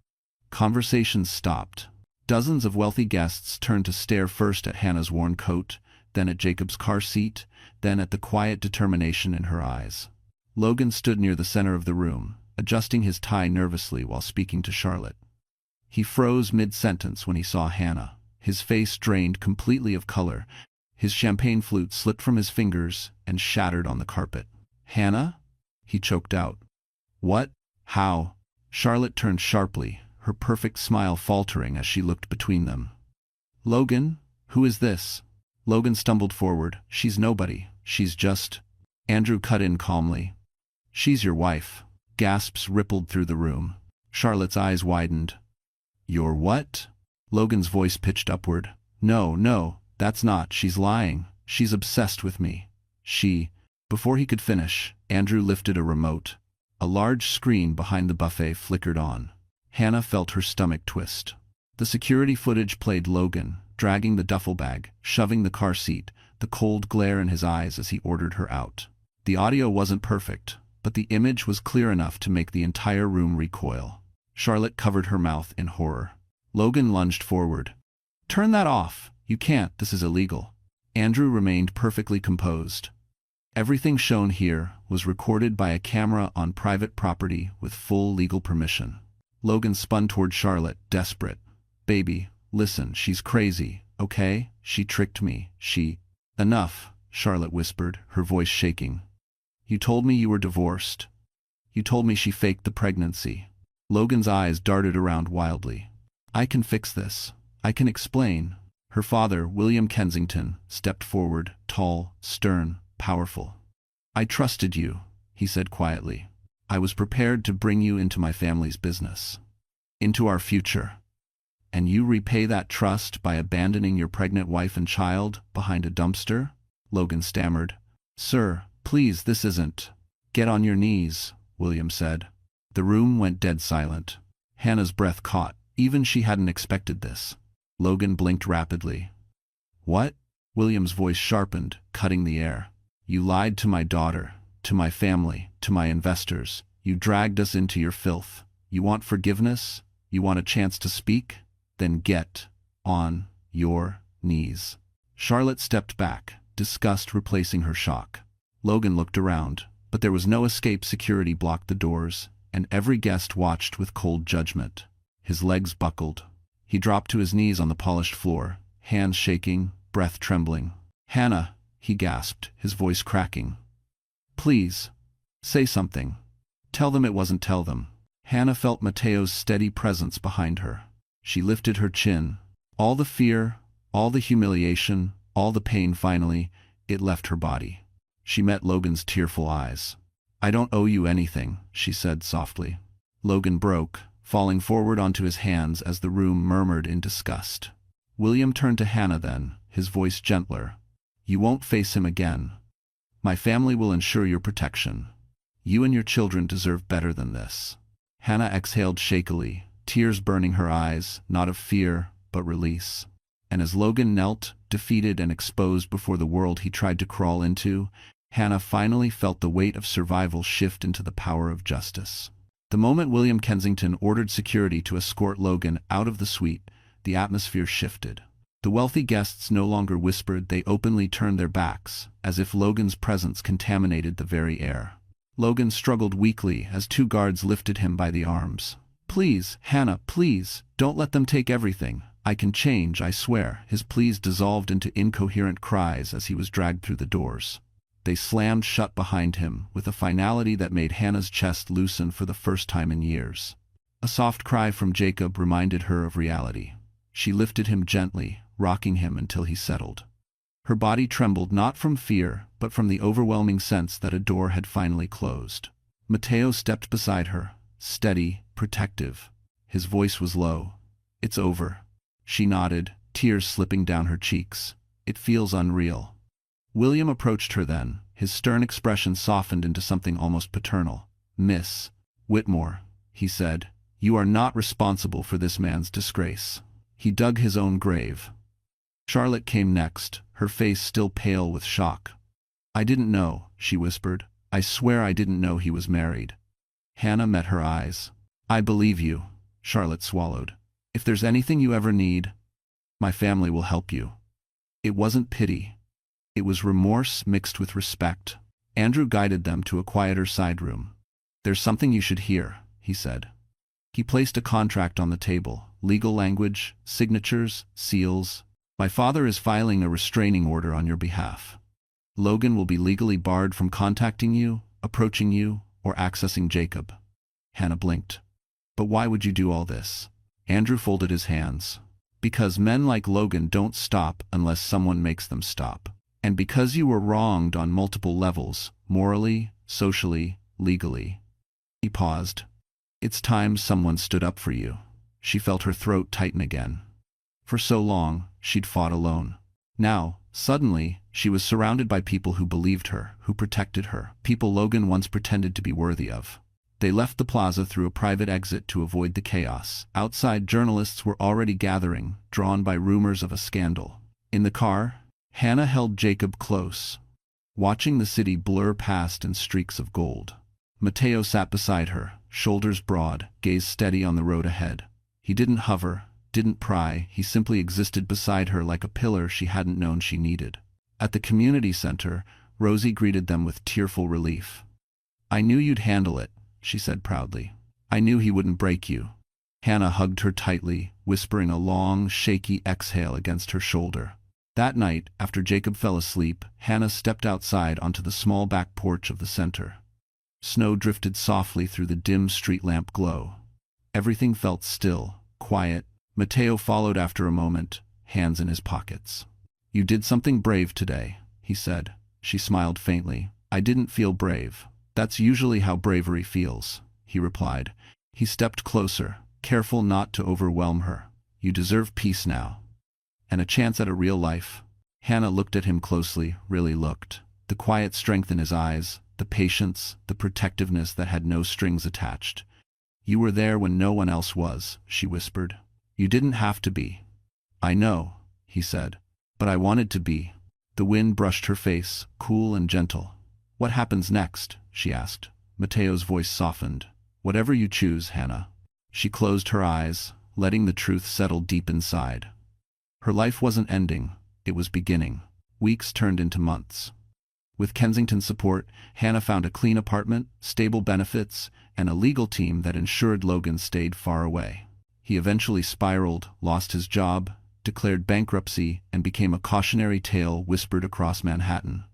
Conversations stopped. Dozens of wealthy guests turned to stare first at Hannah's worn coat, then at Jacob's car seat, then at the quiet determination in her eyes. Logan stood near the center of the room, adjusting his tie nervously while speaking to Charlotte. He froze mid-sentence when he saw Hannah. His face drained completely of color. His champagne flute slipped from his fingers and shattered on the carpet. "Hannah?" he choked out. "What? How?" Charlotte turned sharply, her perfect smile faltering as she looked between them. "Logan? Who is this?" Logan stumbled forward. "She's nobody. She's just—" Andrew cut in calmly. "She's your wife." Gasps rippled through the room. Charlotte's eyes widened. "Your what?" Logan's voice pitched upward. No, that's not. She's lying. She's obsessed with me. Before he could finish, Andrew lifted a remote. A large screen behind the buffet flickered on. Hannah felt her stomach twist. The security footage played Logan, dragging the duffel bag, shoving the car seat, the cold glare in his eyes as he ordered her out. The audio wasn't perfect, but the image was clear enough to make the entire room recoil. Charlotte covered her mouth in horror. Logan lunged forward. "Turn that off! You can't, this is illegal." Andrew remained perfectly composed. Everything shown here was recorded by a camera on private property with full legal permission. Logan spun toward Charlotte, desperate. "Baby, listen, she's crazy, okay? She tricked me, Enough," Charlotte whispered, her voice shaking. "You told me you were divorced. You told me she faked the pregnancy." Logan's eyes darted around wildly. "I can fix this. I can explain." Her father, William Kensington, stepped forward, tall, stern, powerful. "I trusted you," he said quietly. "I was prepared to bring you into my family's business, into our future. And you repay that trust by abandoning your pregnant wife and child behind a dumpster?" Logan stammered. "Sir, please, this isn't—" "Get on your knees," William said. The room went dead silent. Hannah's breath caught. Even she hadn't expected this. Logan blinked rapidly. "What?" William's voice sharpened, cutting the air. "You lied to my daughter, to my family, to my investors. You dragged us into your filth. You want forgiveness? You want a chance to speak? Then get on your knees." Charlotte stepped back, disgust replacing her shock. Logan looked around, but there was no escape. Security blocked the doors, and every guest watched with cold judgment. His legs buckled. He dropped to his knees on the polished floor, hands shaking, breath trembling. "Hannah," he gasped, his voice cracking. "Please, say something. Tell them it wasn't tell them." Hannah felt Mateo's steady presence behind her. She lifted her chin. All the fear, all the humiliation, all the pain finally, it left her body. She met Logan's tearful eyes. "I don't owe you anything," she said softly. Logan broke, falling forward onto his hands as the room murmured in disgust. William turned to Hannah then, his voice gentler. "You won't face him again. My family will ensure your protection. You and your children deserve better than this." Hannah exhaled shakily, tears burning her eyes, not of fear, but release. And as Logan knelt, defeated and exposed before the world he tried to crawl into, Hannah finally felt the weight of survival shift into the power of justice. The moment William Kensington ordered security to escort Logan out of the suite, the atmosphere shifted. The wealthy guests no longer whispered, they openly turned their backs, as if Logan's presence contaminated the very air. Logan struggled weakly as two guards lifted him by the arms. "Please, Hannah, please, don't let them take everything. I can change, I swear." His pleas dissolved into incoherent cries as he was dragged through the doors. They slammed shut behind him with a finality that made Hannah's chest loosen for the first time in years. A soft cry from Jacob reminded her of reality. She lifted him gently, rocking him until he settled. Her body trembled not from fear, but from the overwhelming sense that a door had finally closed. Mateo stepped beside her, steady, protective. His voice was low. "It's over." She nodded, tears slipping down her cheeks. "It feels unreal." William approached her then, his stern expression softened into something almost paternal. "Miss Whitmore," he said, "you are not responsible for this man's disgrace. He dug his own grave." Charlotte came next, her face still pale with shock. "I didn't know," she whispered. "I swear I didn't know he was married." Hannah met her eyes. "I believe you," Charlotte swallowed. "If there's anything you ever need, my family will help you." It wasn't pity. It was remorse mixed with respect. Andrew guided them to a quieter side room. "There's something you should hear," he said. He placed a contract on the table. Legal language, signatures, seals. "My father is filing a restraining order on your behalf. Logan will be legally barred from contacting you, approaching you, or accessing Jacob." Hannah blinked. "But why would you do all this?" Andrew folded his hands. "Because men like Logan don't stop unless someone makes them stop. And because you were wronged on multiple levels, morally, socially, legally." He paused. "It's time someone stood up for you." She felt her throat tighten again. For so long, she'd fought alone. Now, suddenly, she was surrounded by people who believed her, who protected her, people Logan once pretended to be worthy of. They left the plaza through a private exit to avoid the chaos. Outside, journalists were already gathering, drawn by rumors of a scandal. In the car, Hannah held Jacob close, watching the city blur past in streaks of gold. Mateo sat beside her, shoulders broad, gaze steady on the road ahead. He didn't hover, didn't pry, he simply existed beside her like a pillar she hadn't known she needed. At the community center, Rosie greeted them with tearful relief. "I knew you'd handle it," she said proudly. "I knew he wouldn't break you." Hannah hugged her tightly, whispering a long, shaky exhale against her shoulder. That night, after Jacob fell asleep, Hannah stepped outside onto the small back porch of the center. Snow drifted softly through the dim street lamp glow. Everything felt still, quiet. Mateo followed after a moment, hands in his pockets. "You did something brave today," he said. She smiled faintly. "I didn't feel brave. That's usually how bravery feels," he replied. He stepped closer, careful not to overwhelm her. "You deserve peace now. And a chance at a real life." Hannah looked at him closely, really looked. The quiet strength in his eyes, the patience, the protectiveness that had no strings attached. "You were there when no one else was," she whispered. "You didn't have to be." "I know," he said. "But I wanted to be." The wind brushed her face, cool and gentle. "What happens next?" she asked. Mateo's voice softened. "Whatever you choose, Hannah." She closed her eyes, letting the truth settle deep inside. Her life wasn't ending, it was beginning. Weeks turned into months. With Kensington's support, Hannah found a clean apartment, stable benefits, and a legal team that ensured Logan stayed far away. He eventually spiraled, lost his job, declared bankruptcy, and became a cautionary tale whispered across Manhattan.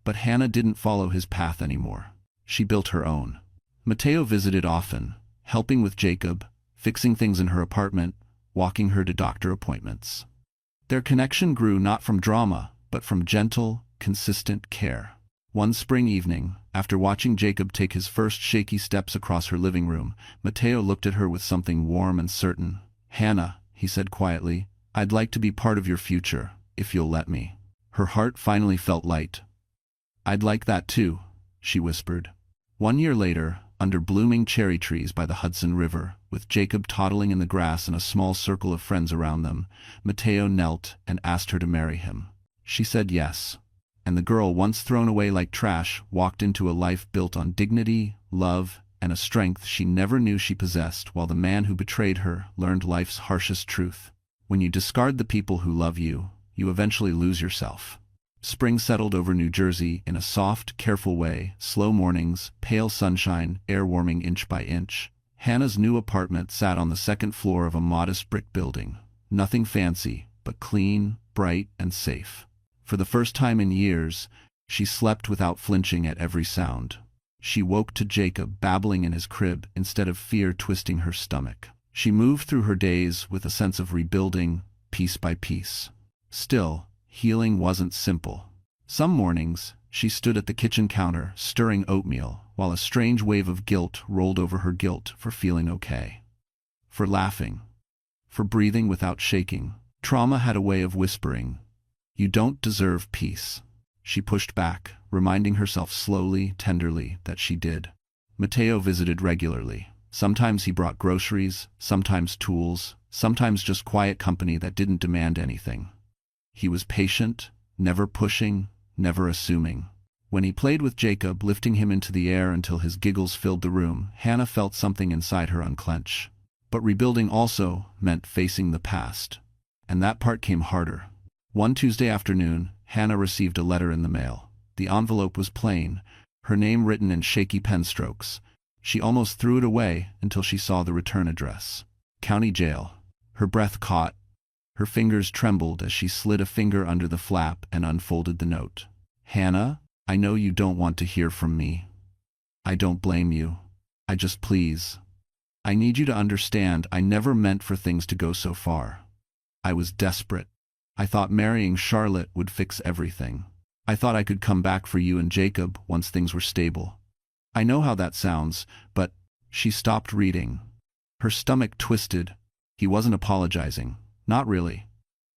But Hannah didn't follow his path anymore. She built her own. Mateo visited often, helping with Jacob, fixing things in her apartment, walking her to doctor appointments. Their connection grew not from drama, but from gentle, consistent care. One spring evening, after watching Jacob take his first shaky steps across her living room, Mateo looked at her with something warm and certain. "Hannah," he said quietly, "I'd like to be part of your future, if you'll let me." Her heart finally felt light. "I'd like that too," she whispered. 1 year later, under blooming cherry trees by the Hudson River, with Jacob toddling in the grass and a small circle of friends around them, Mateo knelt and asked her to marry him. She said yes, and the girl once thrown away like trash walked into a life built on dignity, love, and a strength she never knew she possessed, while the man who betrayed her learned life's harshest truth. When you discard the people who love you, you eventually lose yourself. Spring settled over New Jersey in a soft, careful way, slow mornings, pale sunshine, air warming inch by inch. Hannah's new apartment sat on the second floor of a modest brick building. Nothing fancy, but clean, bright, and safe. For the first time in years, she slept without flinching at every sound. She woke to Jacob babbling in his crib instead of fear twisting her stomach. She moved through her days with a sense of rebuilding, piece by piece. Still, healing wasn't simple. Some mornings, she stood at the kitchen counter, stirring oatmeal, while a strange wave of guilt rolled over her guilt for feeling okay. For laughing. For breathing without shaking. Trauma had a way of whispering, "You don't deserve peace." She pushed back, reminding herself slowly, tenderly, that she did. Mateo visited regularly. Sometimes he brought groceries, sometimes tools, sometimes just quiet company that didn't demand anything. He was patient, never pushing, never assuming. When he played with Jacob, lifting him into the air until his giggles filled the room, Hannah felt something inside her unclench. But rebuilding also meant facing the past. And that part came harder. One Tuesday afternoon, Hannah received a letter in the mail. The envelope was plain, her name written in shaky pen strokes. She almost threw it away until she saw the return address. County Jail. Her breath caught. Her fingers trembled as she slid a finger under the flap and unfolded the note. "Hannah, I know you don't want to hear from me. I don't blame you. I just please. I need you to understand I never meant for things to go so far. I was desperate. I thought marrying Charlotte would fix everything. I thought I could come back for you and Jacob once things were stable. I know how that sounds, but..." She stopped reading. Her stomach twisted. He wasn't apologizing. Not really.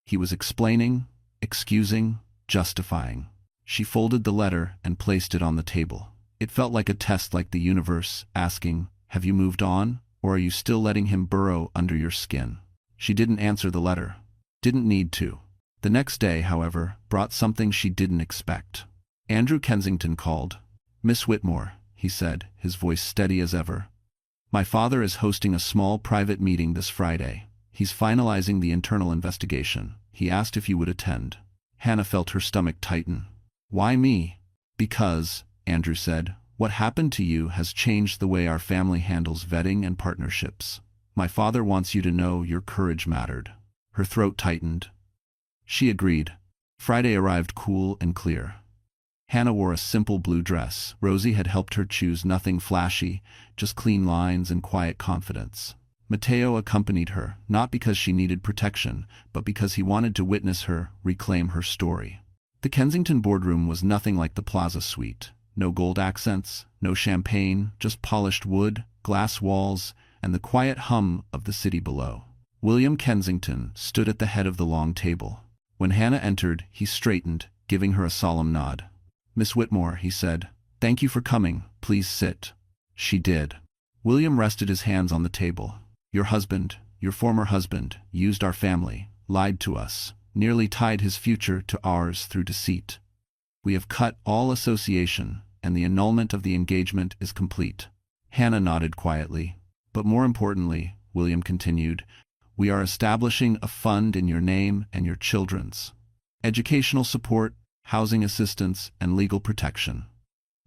He was explaining, excusing, justifying. She folded the letter and placed it on the table. It felt like a test, like the universe asking, "Have you moved on, or are you still letting him burrow under your skin?" She didn't answer the letter. Didn't need to. The next day, however, brought something she didn't expect. Andrew Kensington called. "Miss Whitmore," he said, his voice steady as ever. "My father is hosting a small private meeting this Friday. He's finalizing the internal investigation. He asked if you would attend." Hannah felt her stomach tighten. "Why me?" "Because," Andrew said, "what happened to you has changed the way our family handles vetting and partnerships. My father wants you to know your courage mattered." Her throat tightened. She agreed. Friday arrived cool and clear. Hannah wore a simple blue dress. Rosie had helped her choose nothing flashy, just clean lines and quiet confidence. Mateo accompanied her, not because she needed protection, but because he wanted to witness her reclaim her story. The Kensington boardroom was nothing like the Plaza suite. No gold accents, no champagne, just polished wood, glass walls, and the quiet hum of the city below. William Kensington stood at the head of the long table. When Hannah entered, he straightened, giving her a solemn nod. "Miss Whitmore," he said, "thank you for coming. Please sit." She did. William rested his hands on the table. "Your husband, your former husband, used our family, lied to us, nearly tied his future to ours through deceit. We have cut all association, and the annulment of the engagement is complete." Hannah nodded quietly. "But more importantly," William continued, "we are establishing a fund in your name and your children's. Educational support, housing assistance, and legal protection.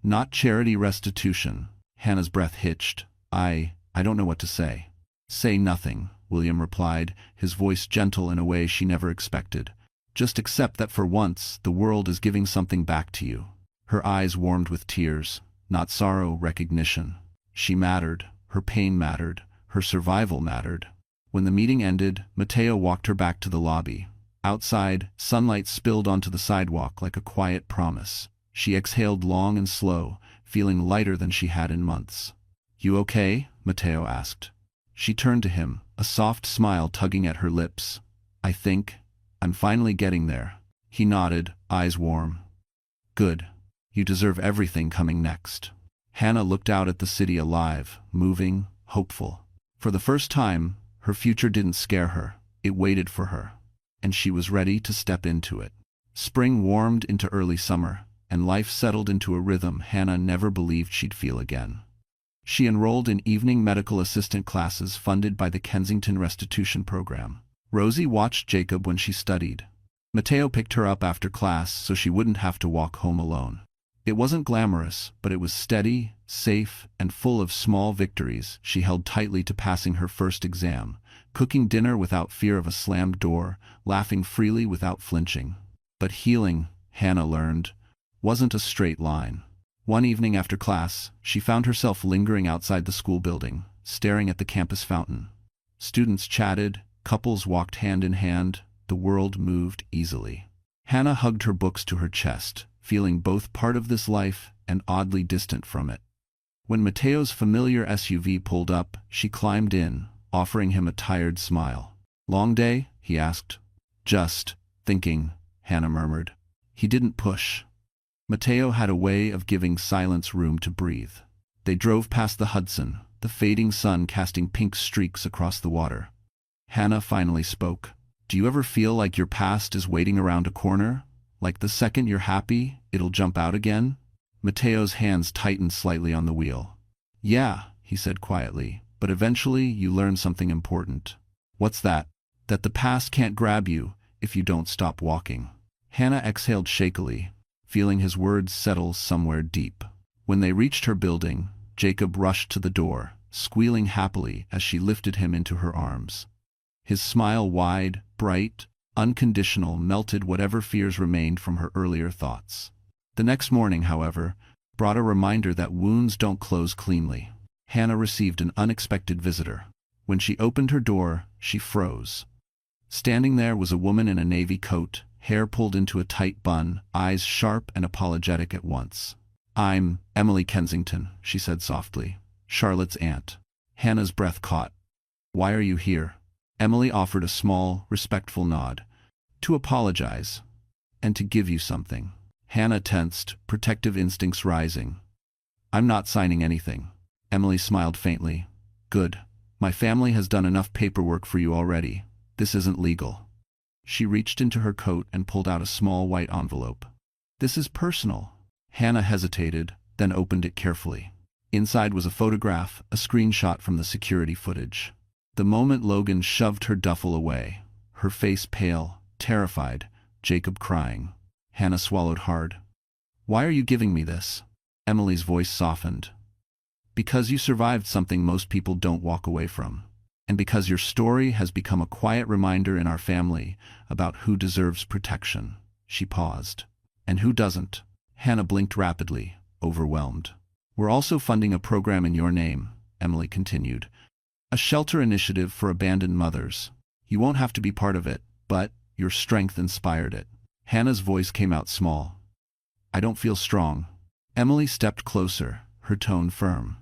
Not charity restitution." Hannah's breath hitched. I don't know what to say." "Say nothing," William replied, his voice gentle in a way she never expected. "Just accept that for once, the world is giving something back to you." Her eyes warmed with tears. Not sorrow, recognition. She mattered. Her pain mattered. Her survival mattered. When the meeting ended, Mateo walked her back to the lobby. Outside, sunlight spilled onto the sidewalk like a quiet promise. She exhaled long and slow, feeling lighter than she had in months. "You okay?" Mateo asked. She turned to him, a soft smile tugging at her lips. I'm finally getting there." He nodded, eyes warm. "Good. You deserve everything coming next." Hannah looked out at the city, alive, moving, hopeful. For the first time, her future didn't scare her. It waited for her. And she was ready to step into it. Spring warmed into early summer, and life settled into a rhythm Hannah never believed she'd feel again. She enrolled in evening medical assistant classes funded by the Kensington Restitution Program. Rosie watched Jacob when she studied. Mateo picked her up after class so she wouldn't have to walk home alone. It wasn't glamorous, but it was steady, safe, and full of small victories she held tightly to passing her first exam, cooking dinner without fear of a slammed door, laughing freely without flinching. But healing, Hannah learned, wasn't a straight line. One evening after class, she found herself lingering outside the school building, staring at the campus fountain. Students chatted, couples walked hand in hand, the world moved easily. Hannah hugged her books to her chest, feeling both part of this life and oddly distant from it. When Mateo's familiar SUV pulled up, she climbed in, offering him a tired smile. "Long day?" he asked. "Just thinking," Hannah murmured. He didn't push. Mateo had a way of giving silence room to breathe. They drove past the Hudson, the fading sun casting pink streaks across the water. Hannah finally spoke. "Do you ever feel like your past is waiting around a corner? Like the second you're happy, it'll jump out again?" Mateo's hands tightened slightly on the wheel. "Yeah," he said quietly, "but eventually you learn something important." "What's that?" "That the past can't grab you if you don't stop walking." Hannah exhaled shakily, feeling his words settle somewhere deep. When they reached her building, Jacob rushed to the door, squealing happily as she lifted him into her arms. His smile, wide, bright, unconditional, melted whatever fears remained from her earlier thoughts. The next morning, however, brought a reminder that wounds don't close cleanly. Hannah received an unexpected visitor. When she opened her door, she froze. Standing there was a woman in a navy coat, hair pulled into a tight bun, eyes sharp and apologetic at once. "I'm Emily Kensington," she said softly. "Charlotte's aunt." Hannah's breath caught. "Why are you here?" Emily offered a small, respectful nod. "To apologize. And to give you something." Hannah tensed, protective instincts rising. "I'm not signing anything." Emily smiled faintly. "Good. My family has done enough paperwork for you already. This isn't legal." She reached into her coat and pulled out a small white envelope. "This is personal." Hannah hesitated, then opened it carefully. Inside was a photograph, a screenshot from the security footage. The moment Logan shoved her duffel away, her face pale, terrified, Jacob crying. Hannah swallowed hard. "Why are you giving me this?" Emily's voice softened. "Because you survived something most people don't walk away from. And because your story has become a quiet reminder in our family about who deserves protection." She paused. "And who doesn't?" Hannah blinked rapidly, overwhelmed. "We're also funding a program in your name," Emily continued. "A shelter initiative for abandoned mothers. You won't have to be part of it, but your strength inspired it." Hannah's voice came out small. "I don't feel strong." Emily stepped closer, her tone firm.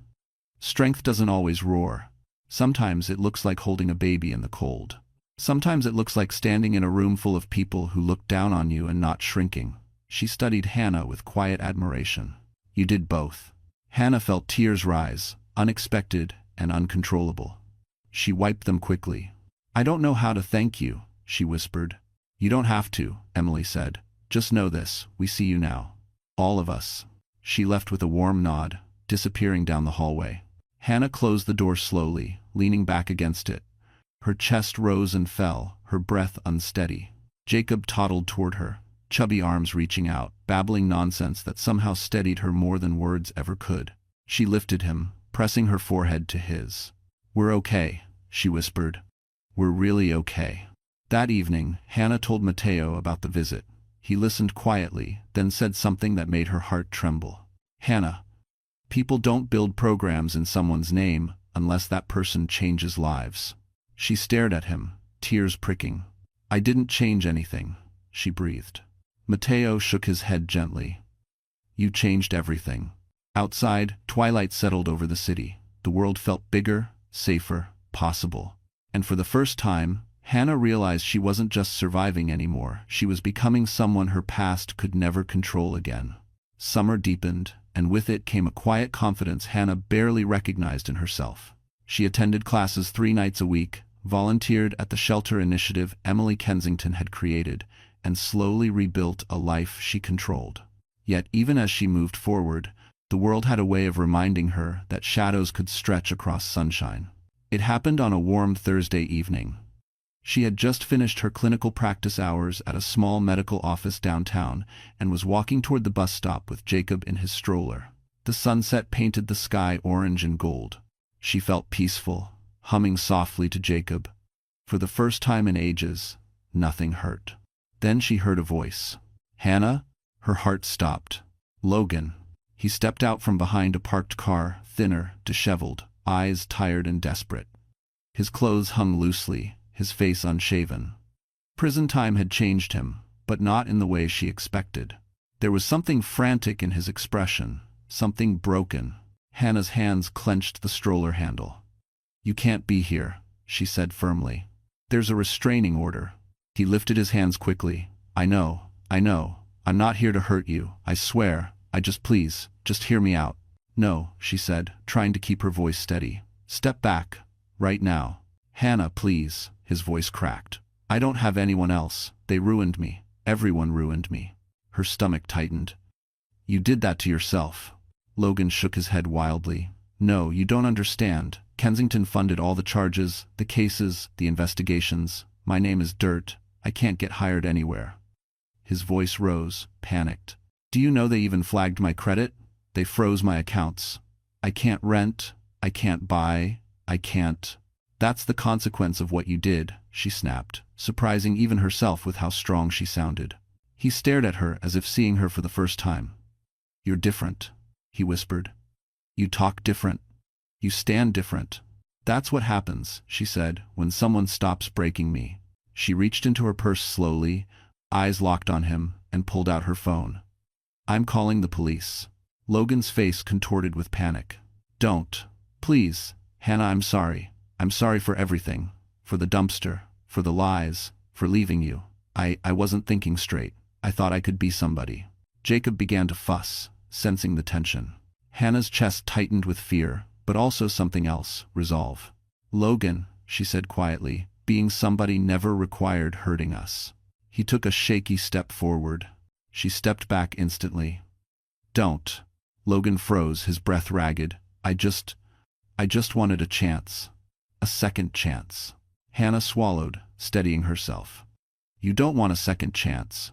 "Strength doesn't always roar. Sometimes it looks like holding a baby in the cold. Sometimes it looks like standing in a room full of people who look down on you and not shrinking." She studied Hannah with quiet admiration. "You did both." Hannah felt tears rise, unexpected and uncontrollable. She wiped them quickly. "I don't know how to thank you," she whispered. "You don't have to," Emily said. "Just know this, we see you now. All of us." She left with a warm nod, disappearing down the hallway. Hannah closed the door slowly, leaning back against it. Her chest rose and fell, her breath unsteady. Jacob toddled toward her, chubby arms reaching out, babbling nonsense that somehow steadied her more than words ever could. She lifted him, pressing her forehead to his. "We're okay," she whispered. "We're really okay." That evening, Hannah told Mateo about the visit. He listened quietly, then said something that made her heart tremble. "Hannah, people don't build programs in someone's name unless that person changes lives." She stared at him, tears pricking. "I didn't change anything," she breathed. Mateo shook his head gently. "You changed everything." Outside, twilight settled over the city. The world felt bigger, safer, possible. And for the first time, Hannah realized she wasn't just surviving anymore. She was becoming someone her past could never control again. Summer deepened, and with it came a quiet confidence Hannah barely recognized in herself. She attended classes 3 nights a week, volunteered at the shelter initiative Emily Kensington had created, and slowly rebuilt a life she controlled. Yet even as she moved forward, the world had a way of reminding her that shadows could stretch across sunshine. It happened on a warm Thursday evening. She had just finished her clinical practice hours at a small medical office downtown and was walking toward the bus stop with Jacob in his stroller. The sunset painted the sky orange and gold. She felt peaceful, humming softly to Jacob. For the first time in ages, nothing hurt. Then she heard a voice. "Hannah?" Her heart stopped. "Logan." He stepped out from behind a parked car, thinner, disheveled, eyes tired and desperate. His clothes hung loosely, his face unshaven. Prison time had changed him, but not in the way she expected. There was something frantic in his expression, something broken. Hannah's hands clenched the stroller handle. "You can't be here," she said firmly. "There's a restraining order." He lifted his hands quickly. I know. I'm not here to hurt you, I swear. Please, just hear me out." "No," she said, trying to keep her voice steady. "Step back, right now." "Hannah, please," his voice cracked. "I don't have anyone else. They ruined me. Everyone ruined me." Her stomach tightened. "You did that to yourself." Logan shook his head wildly. "No, you don't understand. Kensington funded all the charges, the cases, the investigations. My name is dirt. I can't get hired anywhere." His voice rose, panicked. "Do you know they even flagged my credit? They froze my accounts. I can't rent. I can't buy. I can't." "That's the consequence of what you did," she snapped, surprising even herself with how strong she sounded. He stared at her as if seeing her for the first time. "You're different," he whispered. "You talk different. You stand different." "That's what happens," she said, "when someone stops breaking me." She reached into her purse slowly, eyes locked on him, and pulled out her phone. "I'm calling the police." Logan's face contorted with panic. "Don't. Please, Hannah, I'm sorry. I'm sorry for everything. For the dumpster, for the lies, for leaving you. I wasn't thinking straight. I thought I could be somebody." Jacob began to fuss, sensing the tension. Hannah's chest tightened with fear, but also something else, resolve. "Logan," she said quietly, "being somebody never required hurting us." He took a shaky step forward. She stepped back instantly. "Don't." Logan froze, his breath ragged. I just wanted a chance. A second chance." Hannah swallowed, steadying herself. "You don't want a second chance.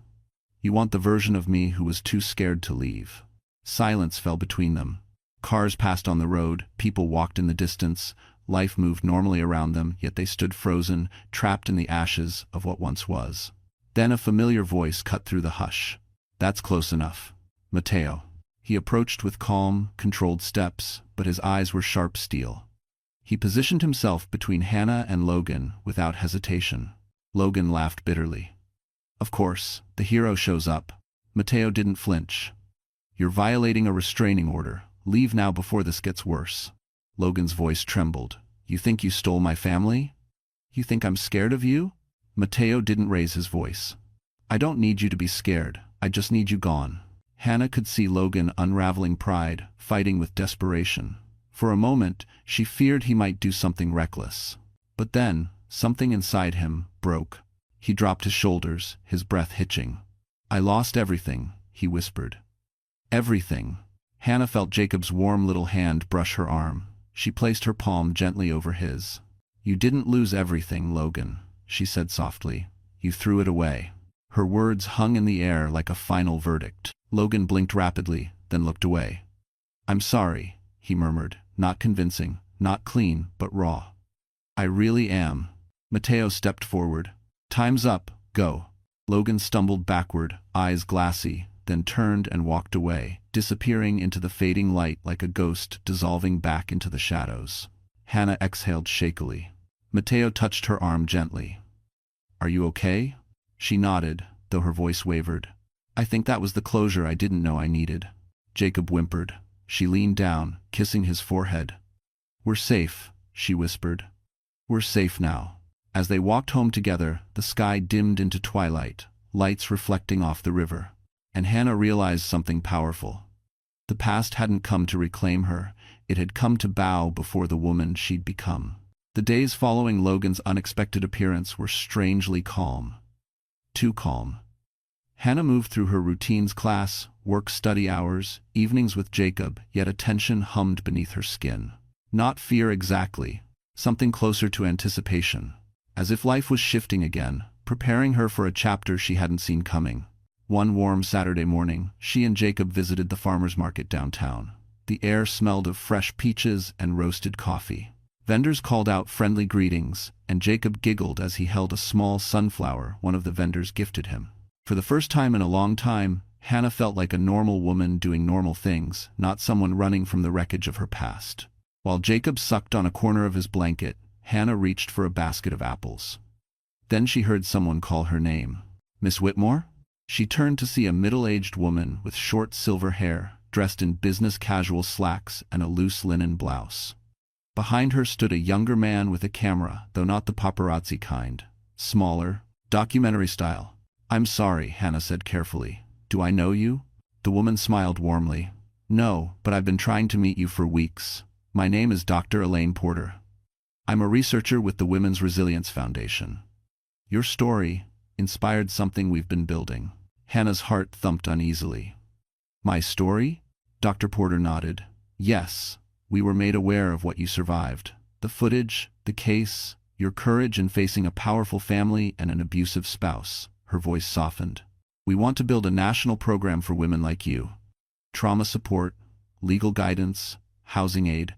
You want the version of me who was too scared to leave." Silence fell between them. Cars passed on the road, people walked in the distance, life moved normally around them, yet they stood frozen, trapped in the ashes of what once was. Then a familiar voice cut through the hush. "That's close enough. Mateo." He approached with calm, controlled steps, but his eyes were sharp steel. He positioned himself between Hannah and Logan without hesitation. Logan laughed bitterly. "Of course, the hero shows up." Mateo didn't flinch. "You're violating a restraining order. Leave now before this gets worse." Logan's voice trembled. "You think you stole my family? You think I'm scared of you?" Mateo didn't raise his voice. "I don't need you to be scared. I just need you gone." Hannah could see Logan unraveling pride, fighting with desperation. For a moment, she feared he might do something reckless. But then, something inside him broke. He dropped his shoulders, his breath hitching. "I lost everything," he whispered. "Everything." Hannah felt Jacob's warm little hand brush her arm. She placed her palm gently over his. "You didn't lose everything, Logan," she said softly. "You threw it away." Her words hung in the air like a final verdict. Logan blinked rapidly, then looked away. "I'm sorry," he murmured, not convincing, not clean, but raw. "I really am." Mateo stepped forward. "Time's up, go." Logan stumbled backward, eyes glassy, then turned and walked away, disappearing into the fading light like a ghost dissolving back into the shadows. Hannah exhaled shakily. Mateo touched her arm gently. "Are you okay?" She nodded, though her voice wavered. "I think that was the closure I didn't know I needed." Jacob whimpered. She leaned down, kissing his forehead. "We're safe," she whispered. "We're safe now." As they walked home together, the sky dimmed into twilight, lights reflecting off the river. And Hannah realized something powerful. The past hadn't come to reclaim her, it had come to bow before the woman she'd become. The days following Logan's unexpected appearance were strangely calm. Too calm. Hannah moved through her routines: class, work, study hours, evenings with Jacob, yet a tension hummed beneath her skin. Not fear exactly, something closer to anticipation. as if life was shifting again, preparing her for a chapter she hadn't seen coming. One warm Saturday morning, she and Jacob visited the farmer's market downtown. The air smelled of fresh peaches and roasted coffee. Vendors called out friendly greetings, and Jacob giggled as he held a small sunflower one of the vendors gifted him. For the first time in a long time, Hannah felt like a normal woman doing normal things, not someone running from the wreckage of her past. While Jacob sucked on a corner of his blanket, Hannah reached for a basket of apples. Then she heard someone call her name. "Miss Whitmore?" She turned to see a middle-aged woman with short silver hair, dressed in business casual slacks and a loose linen blouse. Behind her stood a younger man with a camera, though not the paparazzi kind. Smaller, documentary style. "I'm sorry," Hannah said carefully. "Do I know you?" The woman smiled warmly. "No, but I've been trying to meet you for weeks. My name is Dr. Elaine Porter. I'm a researcher with the Women's Resilience Foundation. Your story inspired something we've been building." Hannah's heart thumped uneasily. "My story?" Dr. Porter nodded. "Yes. We were made aware of what you survived. The footage, the case, your courage in facing a powerful family and an abusive spouse." Her voice softened. "We want to build a national program for women like you. Trauma support, legal guidance, housing aid,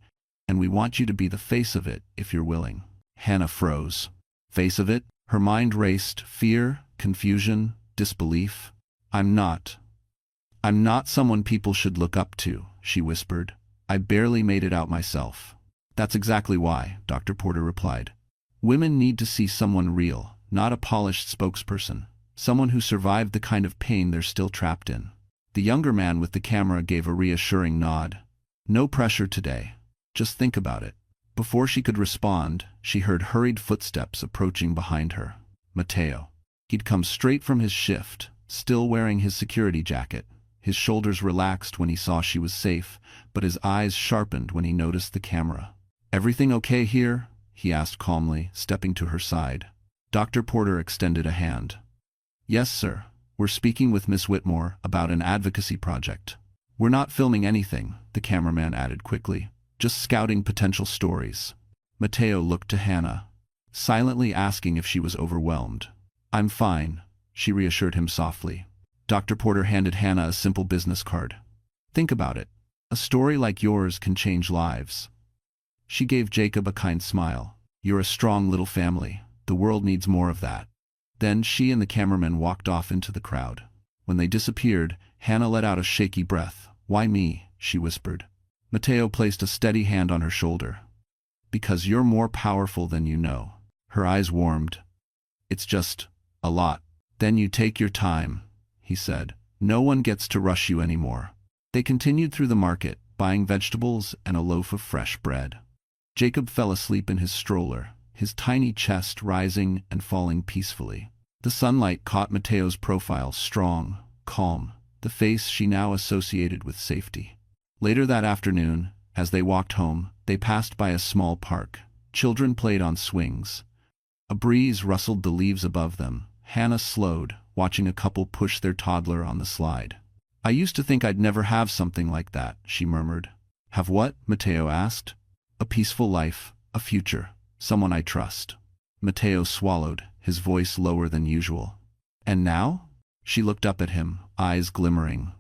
and we want you to be the face of it if you're willing." Hannah froze. Face of it? Her mind raced, fear, confusion, disbelief. I'm not someone people should look up to," she whispered. "I barely made it out myself." "That's exactly why," Dr. Porter replied. "Women need to see someone real, not a polished spokesperson. Someone who survived the kind of pain they're still trapped in." The younger man with the camera gave a reassuring nod. "No pressure today. Just think about it." Before she could respond, she heard hurried footsteps approaching behind her. Mateo. He'd come straight from his shift, still wearing his security jacket. His shoulders relaxed when he saw she was safe, but his eyes sharpened when he noticed the camera. "Everything okay here?" he asked calmly, stepping to her side. Dr. Porter extended a hand. "Yes, sir. We're speaking with Miss Whitmore about an advocacy project." "We're not filming anything," the cameraman added quickly. "Just scouting potential stories." Mateo looked to Hannah, silently asking if she was overwhelmed. "I'm fine," she reassured him softly. Dr. Porter handed Hannah a simple business card. "Think about it. A story like yours can change lives." She gave Jacob a kind smile. "You're a strong little family. The world needs more of that." Then she and the cameraman walked off into the crowd. When they disappeared, Hannah let out a shaky breath. "Why me?" she whispered. Mateo placed a steady hand on her shoulder. "Because you're more powerful than you know." Her eyes warmed. "It's just a lot." "Then you take your time," he said. "No one gets to rush you anymore." They continued through the market, buying vegetables and a loaf of fresh bread. Jacob fell asleep in his stroller, his tiny chest rising and falling peacefully. The sunlight caught Mateo's profile, strong, calm, the face she now associated with safety. Later that afternoon, as they walked home, they passed by a small park. Children played on swings. A breeze rustled the leaves above them. Hannah slowed, watching a couple push their toddler on the slide. "I used to think I'd never have something like that," she murmured. "Have what?" Mateo asked. "A peaceful life, a future, someone I trust." Mateo swallowed, his voice lower than usual. "And now?" She looked up at him, eyes glimmering.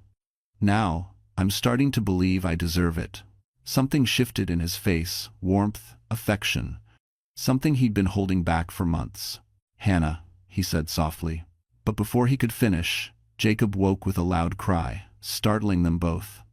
"Now, I'm starting to believe I deserve it." Something shifted in his face, warmth, affection, something he'd been holding back for months. "Hannah," he said softly. But before he could finish, Jacob woke with a loud cry, startling them both.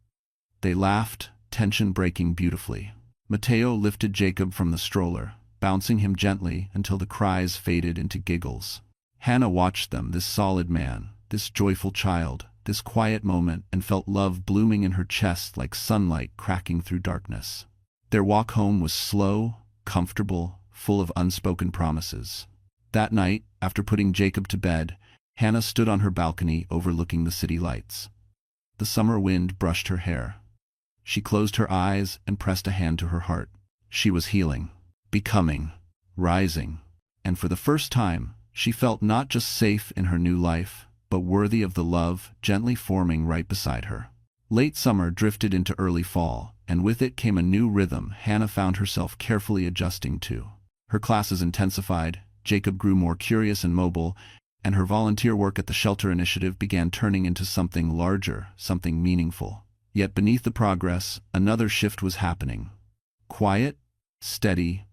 They laughed, tension breaking beautifully. Mateo lifted Jacob from the stroller, bouncing him gently until the cries faded into giggles. Hannah watched them, this solid man, this joyful child, this quiet moment, and felt love blooming in her chest like sunlight cracking through darkness. Their walk home was slow, comfortable, full of unspoken promises. That night, after putting Jacob to bed, Hannah stood on her balcony overlooking the city lights. The summer wind brushed her hair. She closed her eyes and pressed a hand to her heart. She was healing, becoming, rising, and for the first time, she felt not just safe in her new life, but worthy of the love gently forming right beside her. Late summer drifted into early fall, and with it came a new rhythm Hannah found herself carefully adjusting to. Her classes intensified, Jacob grew more curious and mobile, and her volunteer work at the shelter initiative began turning into something larger, something meaningful. Yet beneath the progress, another shift was happening. Quiet, steady,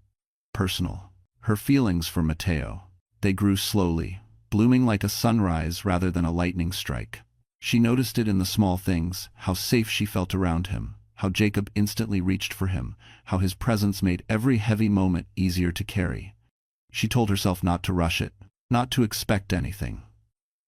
personal. Her feelings for Matteo. They grew slowly, blooming like a sunrise rather than a lightning strike. She noticed it in the small things, how safe she felt around him, how Jacob instantly reached for him, how his presence made every heavy moment easier to carry. She told herself not to rush it, not to expect anything.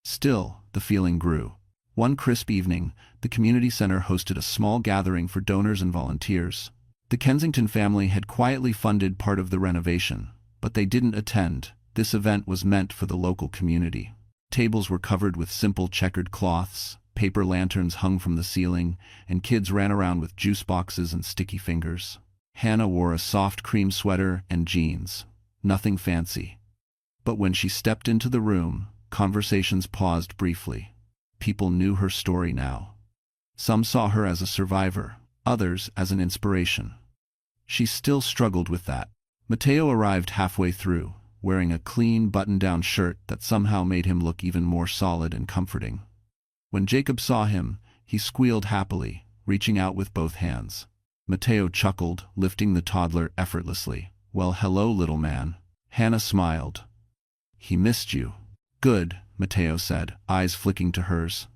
Still, the feeling grew. One crisp evening, the community center hosted a small gathering for donors and volunteers. The Kensington family had quietly funded part of the renovation, but they didn't attend. This event was meant for the local community. Tables were covered with simple checkered cloths, paper lanterns hung from the ceiling, and kids ran around with juice boxes and sticky fingers. Hannah wore a soft cream sweater and jeans. Nothing fancy. But when she stepped into the room, conversations paused briefly. People knew her story now. Some saw her as a survivor, others as an inspiration. She still struggled with that. Matteo arrived halfway through, wearing a clean button-down shirt that somehow made him look even more solid and comforting. When Jacob saw him, he squealed happily, reaching out with both hands. Matteo chuckled, lifting the toddler effortlessly. "Well, hello, little man." Hannah smiled. "He missed you." "Good," Matteo said, eyes flicking to hers.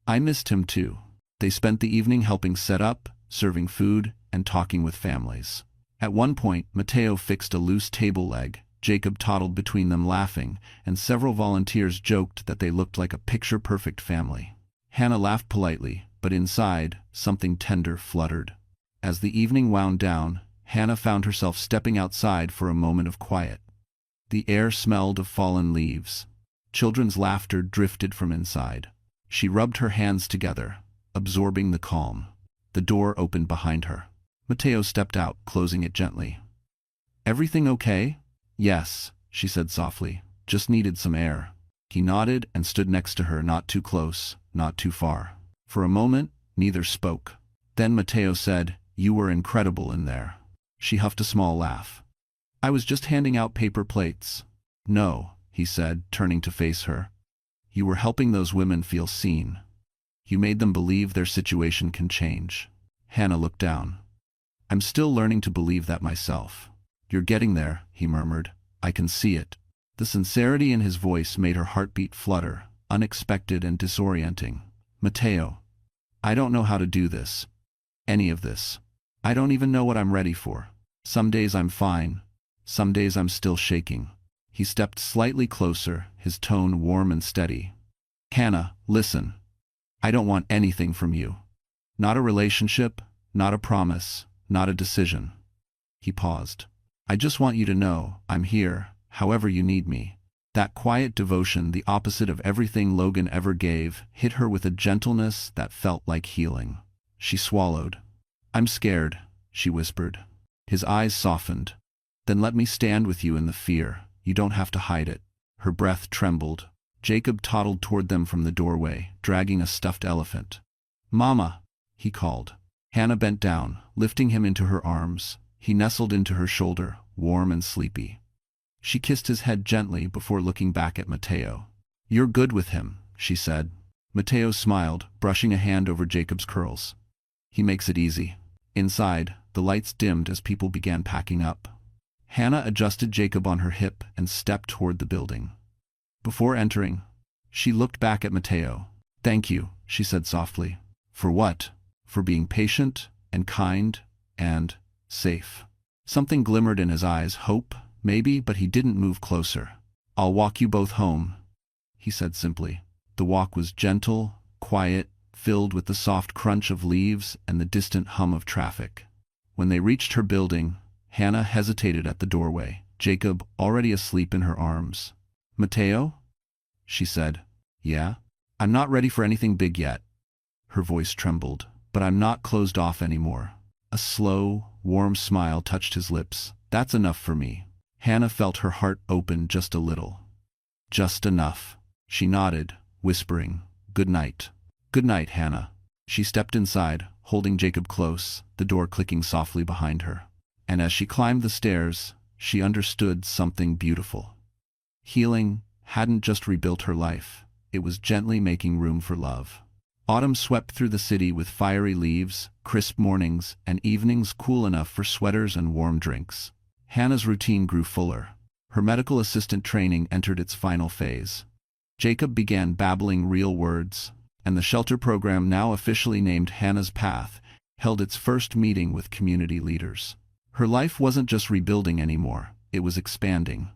"I missed him too." They spent the evening helping set up, serving food, and talking with families. At one point, Matteo fixed a loose table leg. Jacob toddled between them laughing, and several volunteers joked that they looked like a picture-perfect family. Hannah laughed politely, but inside, something tender fluttered. As the evening wound down, Hannah found herself stepping outside for a moment of quiet. The air smelled of fallen leaves. Children's laughter drifted from inside. She rubbed her hands together, absorbing the calm. The door opened behind her. Matteo stepped out, closing it gently. "Everything okay?" "Yes," she said softly. "Just needed some air." He nodded and stood next to her, not too close, not too far. For a moment, neither spoke. Then Matteo said, "You were incredible in there." She huffed a small laugh. "I was just handing out paper plates." "No," he said, turning to face her. "You were helping those women feel seen. You made them believe their situation can change." Hannah looked down. "I'm still learning to believe that myself." "You're getting there," he murmured. "I can see it." The sincerity in his voice made her heartbeat flutter, unexpected and disorienting. "Matteo, I don't know how to do this. Any of this. I don't even know what I'm ready for. Some days I'm fine. Some days I'm still shaking." He stepped slightly closer, his tone warm and steady. "Hannah, listen. I don't want anything from you. Not a relationship, not a promise, not a decision." He paused. "I just want you to know I'm here, however you need me." That quiet devotion, the opposite of everything Logan ever gave, hit her with a gentleness that felt like healing. She swallowed. "I'm scared," she whispered. His eyes softened. "Then let me stand with you in the fear. You don't have to hide it." Her breath trembled. Jacob toddled toward them from the doorway, dragging a stuffed elephant. "Mama," he called. Hannah bent down, lifting him into her arms. He nestled into her shoulder, warm and sleepy. She kissed his head gently before looking back at Matteo. "You're good with him," she said. Matteo smiled, brushing a hand over Jacob's curls. "He makes it easy." Inside, the lights dimmed as people began packing up. Hannah adjusted Jacob on her hip and stepped toward the building. Before entering, she looked back at Matteo. "Thank you," she said softly. "For what?" "For being patient and kind and safe." Something glimmered in his eyes, hope, maybe, but he didn't move closer. "I'll walk you both home," he said simply. The walk was gentle, quiet, filled with the soft crunch of leaves and the distant hum of traffic. When they reached her building, Hannah hesitated at the doorway, Jacob already asleep in her arms. "Matteo?" she said. "Yeah? I'm not ready for anything big yet." Her voice trembled. "But I'm not closed off anymore." A slow, warm smile touched his lips. "That's enough for me." Hannah felt her heart open just a little. "Just enough." She nodded, whispering, "Good night." "Good night, Hannah." She stepped inside, holding Jacob close, the door clicking softly behind her. And as she climbed the stairs, she understood something beautiful. Healing hadn't just rebuilt her life, it was gently making room for love. Autumn swept through the city with fiery leaves, crisp mornings, and evenings cool enough for sweaters and warm drinks. Hannah's routine grew fuller. Her medical assistant training entered its final phase. Jacob began babbling real words, and the shelter program, now officially named Hannah's Path, held its first meeting with community leaders. Her life wasn't just rebuilding anymore, it was expanding.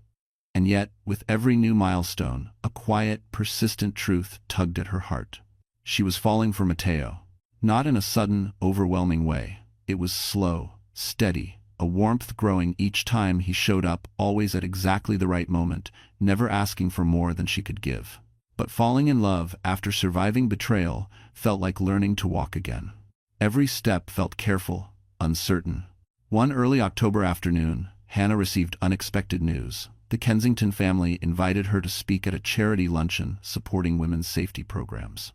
And yet, with every new milestone, a quiet, persistent truth tugged at her heart. She was falling for Mateo. Not in a sudden, overwhelming way. It was slow, steady, a warmth growing each time he showed up, always at exactly the right moment, never asking for more than she could give. But falling in love, after surviving betrayal, felt like learning to walk again. Every step felt careful, uncertain. One early October afternoon, Hannah received unexpected news. The Kensington family invited her to speak at a charity luncheon supporting women's safety programs.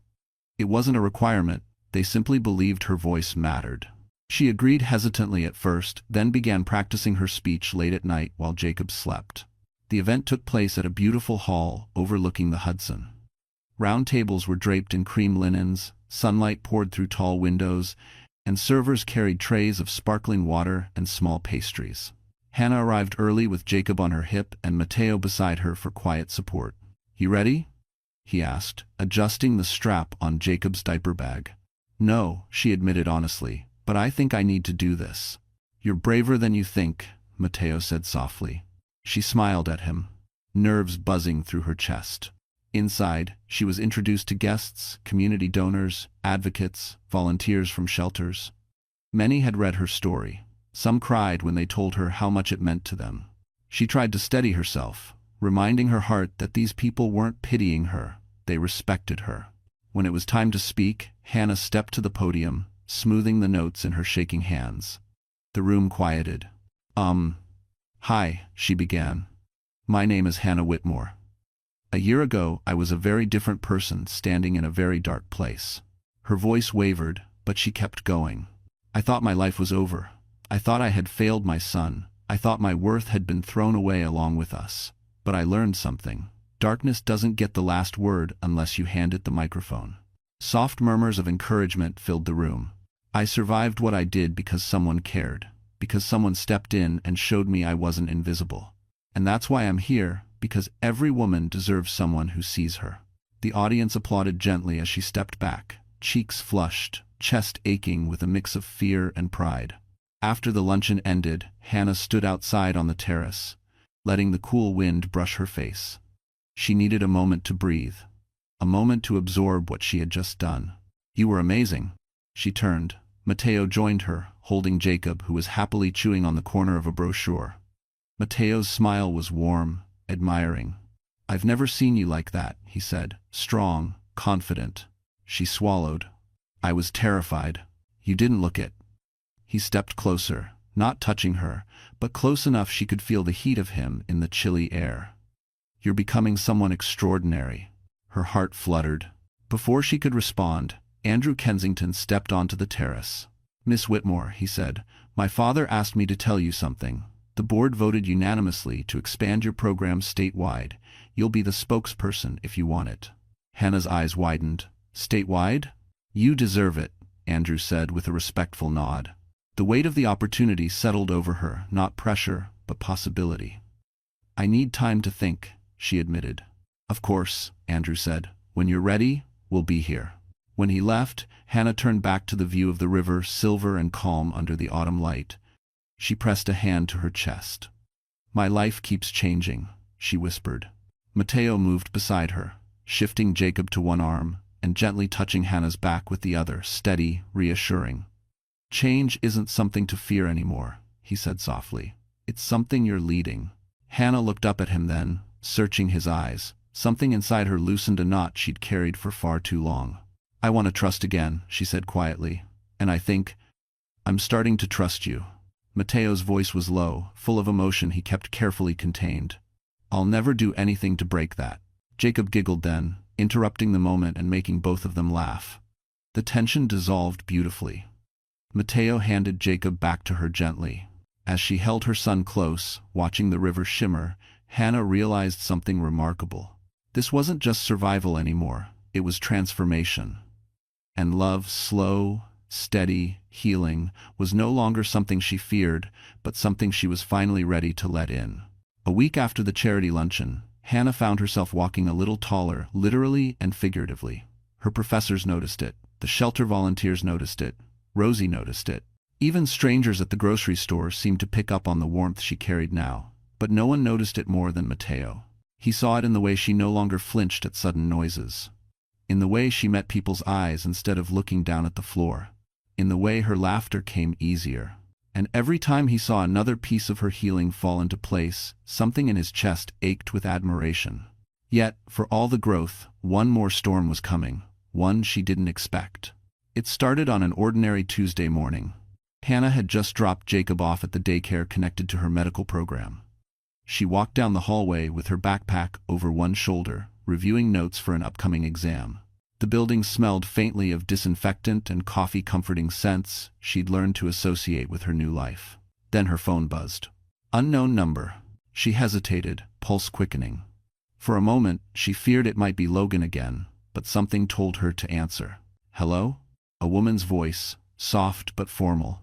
It wasn't a requirement, they simply believed her voice mattered. She agreed hesitantly at first, then began practicing her speech late at night while Jacob slept. The event took place at a beautiful hall overlooking the Hudson. Round tables were draped in cream linens, sunlight poured through tall windows, and servers carried trays of sparkling water and small pastries. Hannah arrived early with Jacob on her hip and Mateo beside her for quiet support. "You ready?" he asked, adjusting the strap on Jacob's diaper bag. "No," she admitted honestly, "but I think I need to do this." "You're braver than you think," Mateo said softly. She smiled at him, nerves buzzing through her chest. Inside, she was introduced to guests, community donors, advocates, volunteers from shelters. Many had read her story. Some cried when they told her how much it meant to them. She tried to steady herself, reminding her heart that these people weren't pitying her, they respected her. When it was time to speak, Hannah stepped to the podium, smoothing the notes in her shaking hands. The room quieted. Hi, she began. "My name is Hannah Whitmore. A year ago, I was a very different person standing in a very dark place." Her voice wavered, but she kept going. "I thought my life was over. I thought I had failed my son. I thought my worth had been thrown away along with us. But I learned something. Darkness doesn't get the last word unless you hand it the microphone." Soft murmurs of encouragement filled the room. "I survived what I did because someone cared, because someone stepped in and showed me I wasn't invisible. And that's why I'm here, because every woman deserves someone who sees her." The audience applauded gently as she stepped back, cheeks flushed, chest aching with a mix of fear and pride. After the luncheon ended, Hannah stood outside on the terrace, letting the cool wind brush her face. She needed a moment to breathe, a moment to absorb what she had just done. "You were amazing." She turned. Mateo joined her, holding Jacob, who was happily chewing on the corner of a brochure. Mateo's smile was warm, admiring. "I've never seen you like that," he said, strong, confident. She swallowed. "I was terrified. You didn't look it." He stepped closer, not touching her, but close enough she could feel the heat of him in the chilly air. "You're becoming someone extraordinary." Her heart fluttered. Before she could respond, Andrew Kensington stepped onto the terrace. "Miss Whitmore," he said, "my father asked me to tell you something. The board voted unanimously to expand your program statewide. You'll be the spokesperson if you want it." Hannah's eyes widened. "Statewide? You deserve it," Andrew said with a respectful nod. The weight of the opportunity settled over her, not pressure, but possibility. "I need time to think," she admitted. "Of course," Andrew said. "When you're ready, we'll be here." When he left, Hannah turned back to the view of the river, silver and calm under the autumn light. She pressed a hand to her chest. "My life keeps changing," she whispered. Mateo moved beside her, shifting Jacob to one arm and gently touching Hannah's back with the other, steady, reassuring. "Change isn't something to fear anymore," he said softly. "It's something you're leading." Hannah looked up at him then, searching his eyes. Something inside her loosened a knot she'd carried for far too long. "I want to trust again," she said quietly. "And I think I'm starting to trust you." Mateo's voice was low, full of emotion he kept carefully contained. "I'll never do anything to break that." Jacob giggled then, interrupting the moment and making both of them laugh. The tension dissolved beautifully. Mateo handed Jacob back to her gently. As she held her son close, watching the river shimmer, Hannah realized something remarkable. This wasn't just survival anymore, it was transformation. And love, slow, steady, healing, was no longer something she feared, but something she was finally ready to let in. A week after the charity luncheon, Hannah found herself walking a little taller, literally and figuratively. Her professors noticed it, the shelter volunteers noticed it, Rosie noticed it. Even strangers at the grocery store seemed to pick up on the warmth she carried now, but no one noticed it more than Mateo. He saw it in the way she no longer flinched at sudden noises, in the way she met people's eyes instead of looking down at the floor, in the way her laughter came easier. And every time he saw another piece of her healing fall into place, something in his chest ached with admiration. Yet, for all the growth, one more storm was coming, one she didn't expect. It started on an ordinary Tuesday morning. Hannah had just dropped Jacob off at the daycare connected to her medical program. She walked down the hallway with her backpack over one shoulder, reviewing notes for an upcoming exam. The building smelled faintly of disinfectant and coffee-comforting scents she'd learned to associate with her new life. Then her phone buzzed. Unknown number. She hesitated, pulse quickening. For a moment, she feared it might be Logan again, but something told her to answer. Hello? A woman's voice, soft but formal.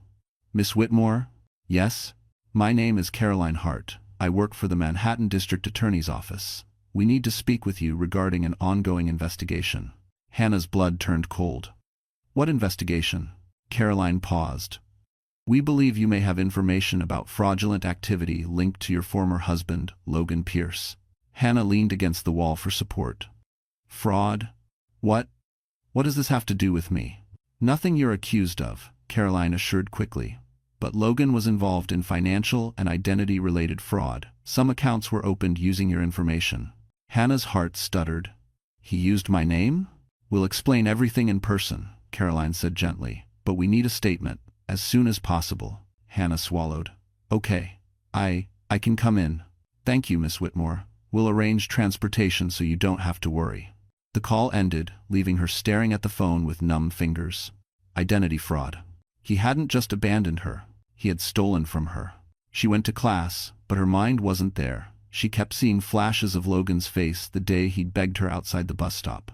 Miss Whitmore? Yes? My name is Caroline Hart. I work for the Manhattan District Attorney's Office. We need to speak with you regarding an ongoing investigation. Hannah's blood turned cold. What investigation? Caroline paused. We believe you may have information about fraudulent activity linked to your former husband, Logan Pierce. Hannah leaned against the wall for support. Fraud? What? What does this have to do with me? Nothing you're accused of, Caroline assured quickly. But Logan was involved in financial and identity-related fraud. Some accounts were opened using your information. Hannah's heart stuttered. He used my name? We'll explain everything in person, Caroline said gently, but we need a statement, as soon as possible. Hannah swallowed. Okay. I can come in. Thank you, Miss Whitmore. We'll arrange transportation so you don't have to worry. The call ended, leaving her staring at the phone with numb fingers. Identity fraud. He hadn't just abandoned her. He had stolen from her. She went to class, but her mind wasn't there. She kept seeing flashes of Logan's face the day he'd begged her outside the bus stop.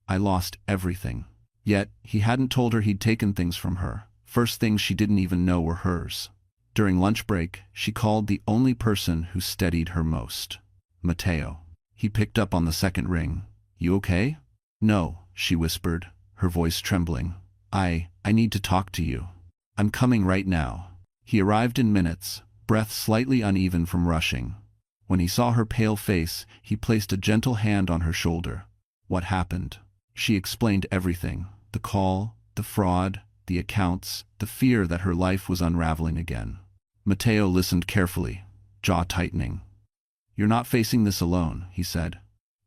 I lost everything. Yet, he hadn't told her he'd taken things from her. First things she didn't even know were hers. During lunch break, she called the only person who steadied her most. Mateo. He picked up on the second ring. You okay? No, she whispered, her voice trembling. I need to talk to you. I'm coming right now. He arrived in minutes, breath slightly uneven from rushing. When he saw her pale face, he placed a gentle hand on her shoulder. What happened? She explained everything. The call, the fraud, the accounts, the fear that her life was unraveling again. Mateo listened carefully, jaw tightening. You're not facing this alone, he said.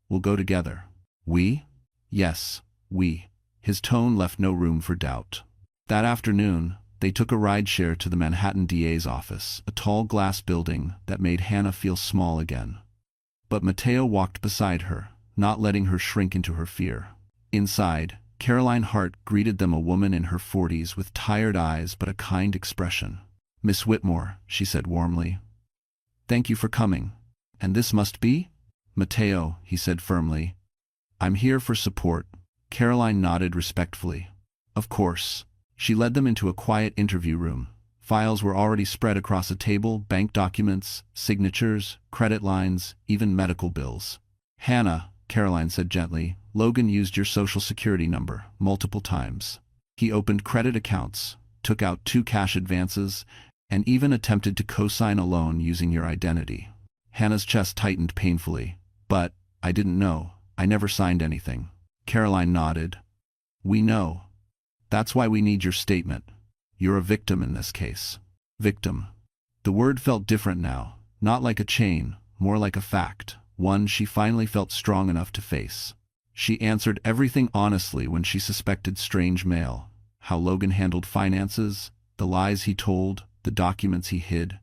We'll go together. We? Yes, we. His tone left no room for doubt. That afternoon, they took a rideshare to the Manhattan DA's office, a tall glass building that made Hannah feel small again. But Mateo walked beside her, not letting her shrink into her fear. Inside, Caroline Hart greeted them, a woman in her 40s with tired eyes but a kind expression. Miss Whitmore, she said warmly. Thank you for coming. And this must be? Mateo, he said firmly. I'm here for support. Caroline nodded respectfully. Of course. She led them into a quiet interview room. Files were already spread across a table, bank documents, signatures, credit lines, even medical bills. Hannah, Caroline said gently, Logan used your social security number multiple times. He opened credit accounts, took out 2 cash advances, and even attempted to co-sign a loan using your identity. Hannah's chest tightened painfully. But, I didn't know. I never signed anything. Caroline nodded. We know. That's why we need your statement. You're a victim in this case. Victim. The word felt different now, not like a chain, more like a fact, one she finally felt strong enough to face. She answered everything honestly when she suspected strange mail, how Logan handled finances, the lies he told, the documents he hid.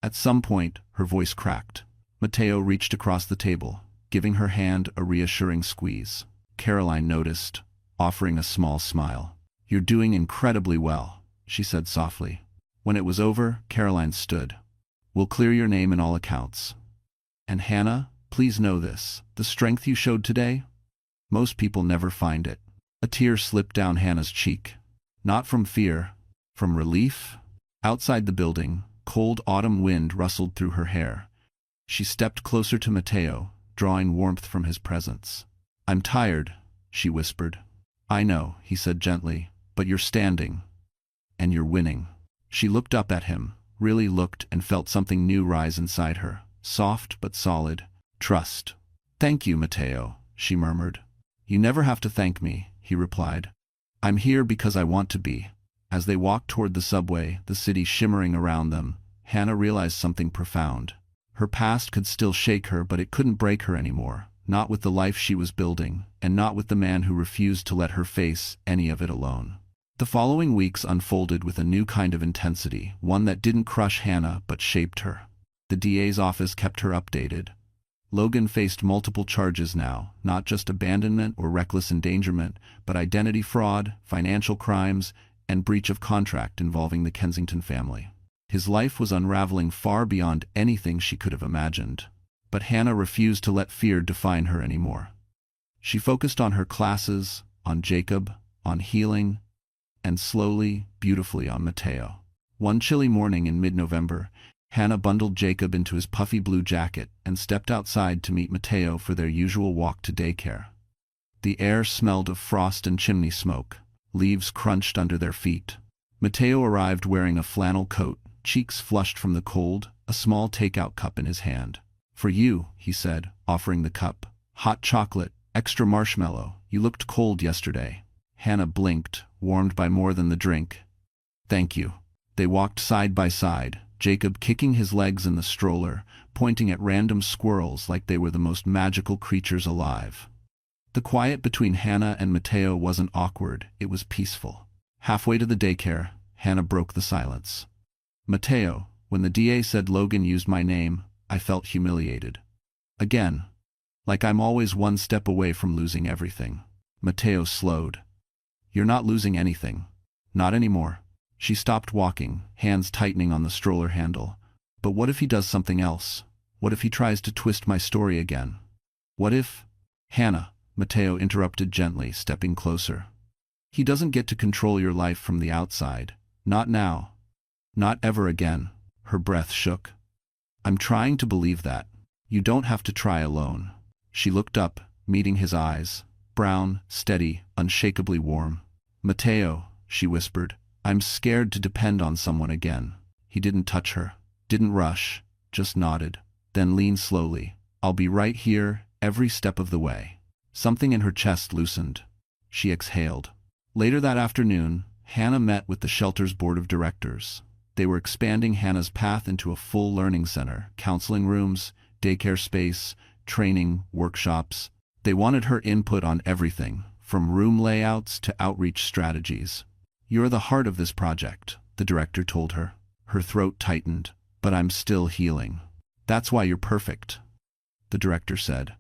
At some point, her voice cracked. Mateo reached across the table, giving her hand a reassuring squeeze. Caroline noticed, offering a small smile. You're doing incredibly well, she said softly. When it was over, Caroline stood. We'll clear your name in all accounts. And Hannah, please know this, the strength you showed today? Most people never find it. A tear slipped down Hannah's cheek. Not from fear, from relief. Outside the building, cold autumn wind rustled through her hair. She stepped closer to Matteo, drawing warmth from his presence. I'm tired, she whispered. I know, he said gently, but you're standing. And you're winning. She looked up at him, really looked, and felt something new rise inside her, soft but solid. Trust. Thank you, Matteo, she murmured. You never have to thank me, he replied. I'm here because I want to be. As they walked toward the subway, the city shimmering around them, Hannah realized something profound. Her past could still shake her, but it couldn't break her anymore, not with the life she was building, and not with the man who refused to let her face any of it alone. The following weeks unfolded with a new kind of intensity, one that didn't crush Hannah but shaped her. The DA's office kept her updated. Logan faced multiple charges now, not just abandonment or reckless endangerment, but identity fraud, financial crimes, and breach of contract involving the Kensington family. His life was unraveling far beyond anything she could have imagined. But Hannah refused to let fear define her anymore. She focused on her classes, on Jacob, on healing, and slowly, beautifully on Matteo. One chilly morning in mid-November, Hannah bundled Jacob into his puffy blue jacket and stepped outside to meet Matteo for their usual walk to daycare. The air smelled of frost and chimney smoke. Leaves crunched under their feet. Matteo arrived wearing a flannel coat, cheeks flushed from the cold, a small takeout cup in his hand. For you, he said, offering the cup. Hot chocolate, extra marshmallow. You looked cold yesterday. Hannah blinked, warmed by more than the drink. Thank you. They walked side by side, Jacob kicking his legs in the stroller, pointing at random squirrels like they were the most magical creatures alive. The quiet between Hannah and Matteo wasn't awkward, it was peaceful. Halfway to the daycare, Hannah broke the silence. Matteo, when the DA said Logan used my name, I felt humiliated. Again, like I'm always one step away from losing everything. Matteo slowed. You're not losing anything. Not anymore. She stopped walking, hands tightening on the stroller handle. But what if he does something else? What if he tries to twist my story again? What if... Hannah, Matteo interrupted gently, stepping closer. He doesn't get to control your life from the outside. Not now. Not ever again. Her breath shook. I'm trying to believe that. You don't have to try alone. She looked up, meeting his eyes. Brown, steady, unshakably warm. Matteo, she whispered, I'm scared to depend on someone again. He didn't touch her, didn't rush, just nodded, then leaned slowly. I'll be right here, every step of the way. Something in her chest loosened. She exhaled. Later that afternoon, Hannah met with the shelter's board of directors. They were expanding Hannah's path into a full learning center, counseling rooms, daycare space, training, workshops. They wanted her input on everything, from room layouts to outreach strategies. You're the heart of this project, the director told her. Her throat tightened. But I'm still healing. That's why you're perfect, the director said.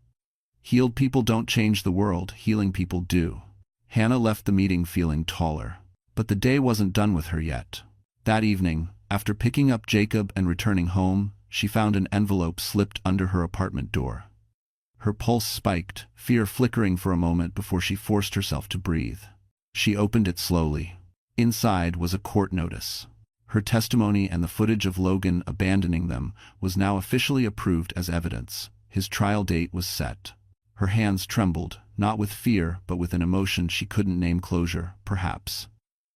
Healed people don't change the world, healing people do. Hannah left the meeting feeling taller. But the day wasn't done with her yet. That evening, after picking up Jacob and returning home, she found an envelope slipped under her apartment door. Her pulse spiked, fear flickering for a moment before she forced herself to breathe. She opened it slowly. Inside was a court notice. Her testimony and the footage of Logan abandoning them was now officially approved as evidence. His trial date was set. Her hands trembled, not with fear, but with an emotion she couldn't name. Closure, perhaps.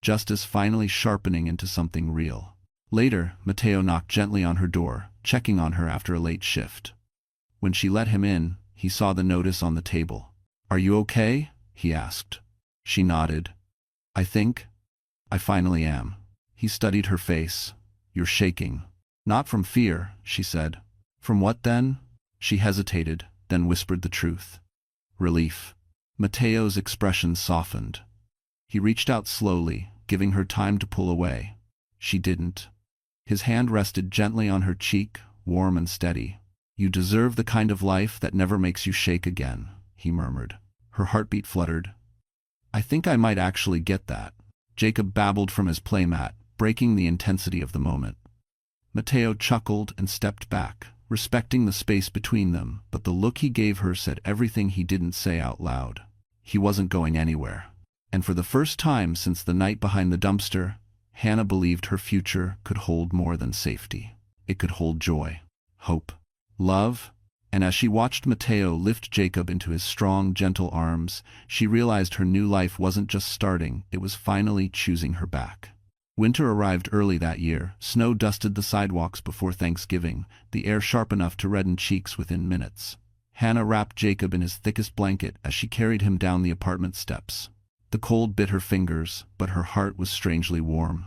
Justice finally sharpening into something real. Later, Matteo knocked gently on her door, checking on her after a late shift. When she let him in, he saw the notice on the table. Are you okay? He asked. She nodded. I finally am. He studied her face. You're shaking. Not from fear, she said. From what then? She hesitated, then whispered the truth. Relief. Matteo's expression softened. He reached out slowly, giving her time to pull away. She didn't. His hand rested gently on her cheek, warm and steady. You deserve the kind of life that never makes you shake again, he murmured. Her heartbeat fluttered. I think I might actually get that. Jacob babbled from his playmat, breaking the intensity of the moment. Matteo chuckled and stepped back, respecting the space between them, but the look he gave her said everything he didn't say out loud. He wasn't going anywhere. And for the first time since the night behind the dumpster, Hannah believed her future could hold more than safety. It could hold joy, hope, love, and as she watched Mateo lift Jacob into his strong, gentle arms, she realized her new life wasn't just starting, it was finally choosing her back. Winter arrived early that year. Snow dusted the sidewalks before Thanksgiving, the air sharp enough to redden cheeks within minutes. Hannah wrapped Jacob in his thickest blanket as she carried him down the apartment steps. The cold bit her fingers, but her heart was strangely warm.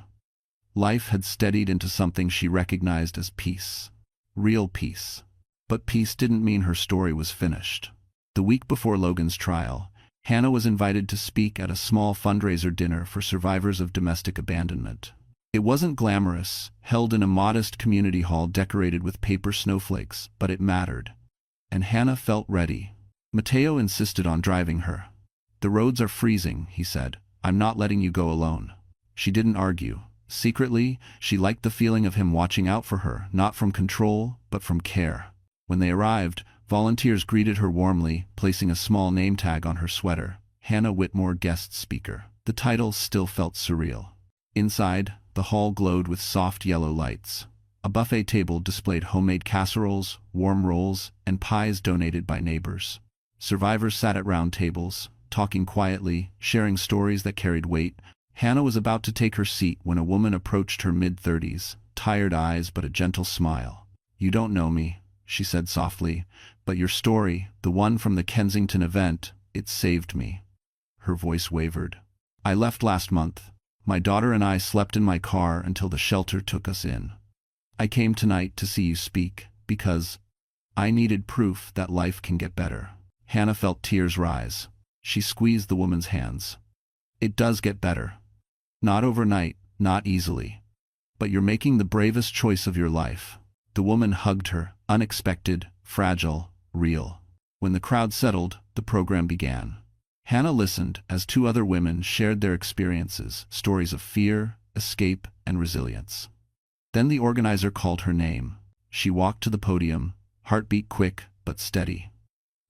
Life had steadied into something she recognized as peace. Real peace. But peace didn't mean her story was finished. The week before Logan's trial, Hannah was invited to speak at a small fundraiser dinner for survivors of domestic abandonment. It wasn't glamorous, held in a modest community hall decorated with paper snowflakes, but it mattered. And Hannah felt ready. Mateo insisted on driving her. "The roads are freezing," he said. "I'm not letting you go alone." She didn't argue. Secretly, she liked the feeling of him watching out for her, not from control, but from care. When they arrived, volunteers greeted her warmly, placing a small name tag on her sweater. Hannah Whitmore, guest speaker. The title still felt surreal. Inside, the hall glowed with soft yellow lights. A buffet table displayed homemade casseroles, warm rolls, and pies donated by neighbors. Survivors sat at round tables, talking quietly, sharing stories that carried weight. Hannah was about to take her seat when a woman approached her mid-30s, tired eyes but a gentle smile. "You don't know me," she said softly, "but your story, the one from the Kensington event, it saved me." Her voice wavered. "I left last month. My daughter and I slept in my car until the shelter took us in. I came tonight to see you speak, because I needed proof that life can get better." Hannah felt tears rise. She squeezed the woman's hands. "It does get better. Not overnight, not easily. But you're making the bravest choice of your life." The woman hugged her, unexpected, fragile, real. When the crowd settled, the program began. Hannah listened as two other women shared their experiences, stories of fear, escape, and resilience. Then the organizer called her name. She walked to the podium, heartbeat quick but steady.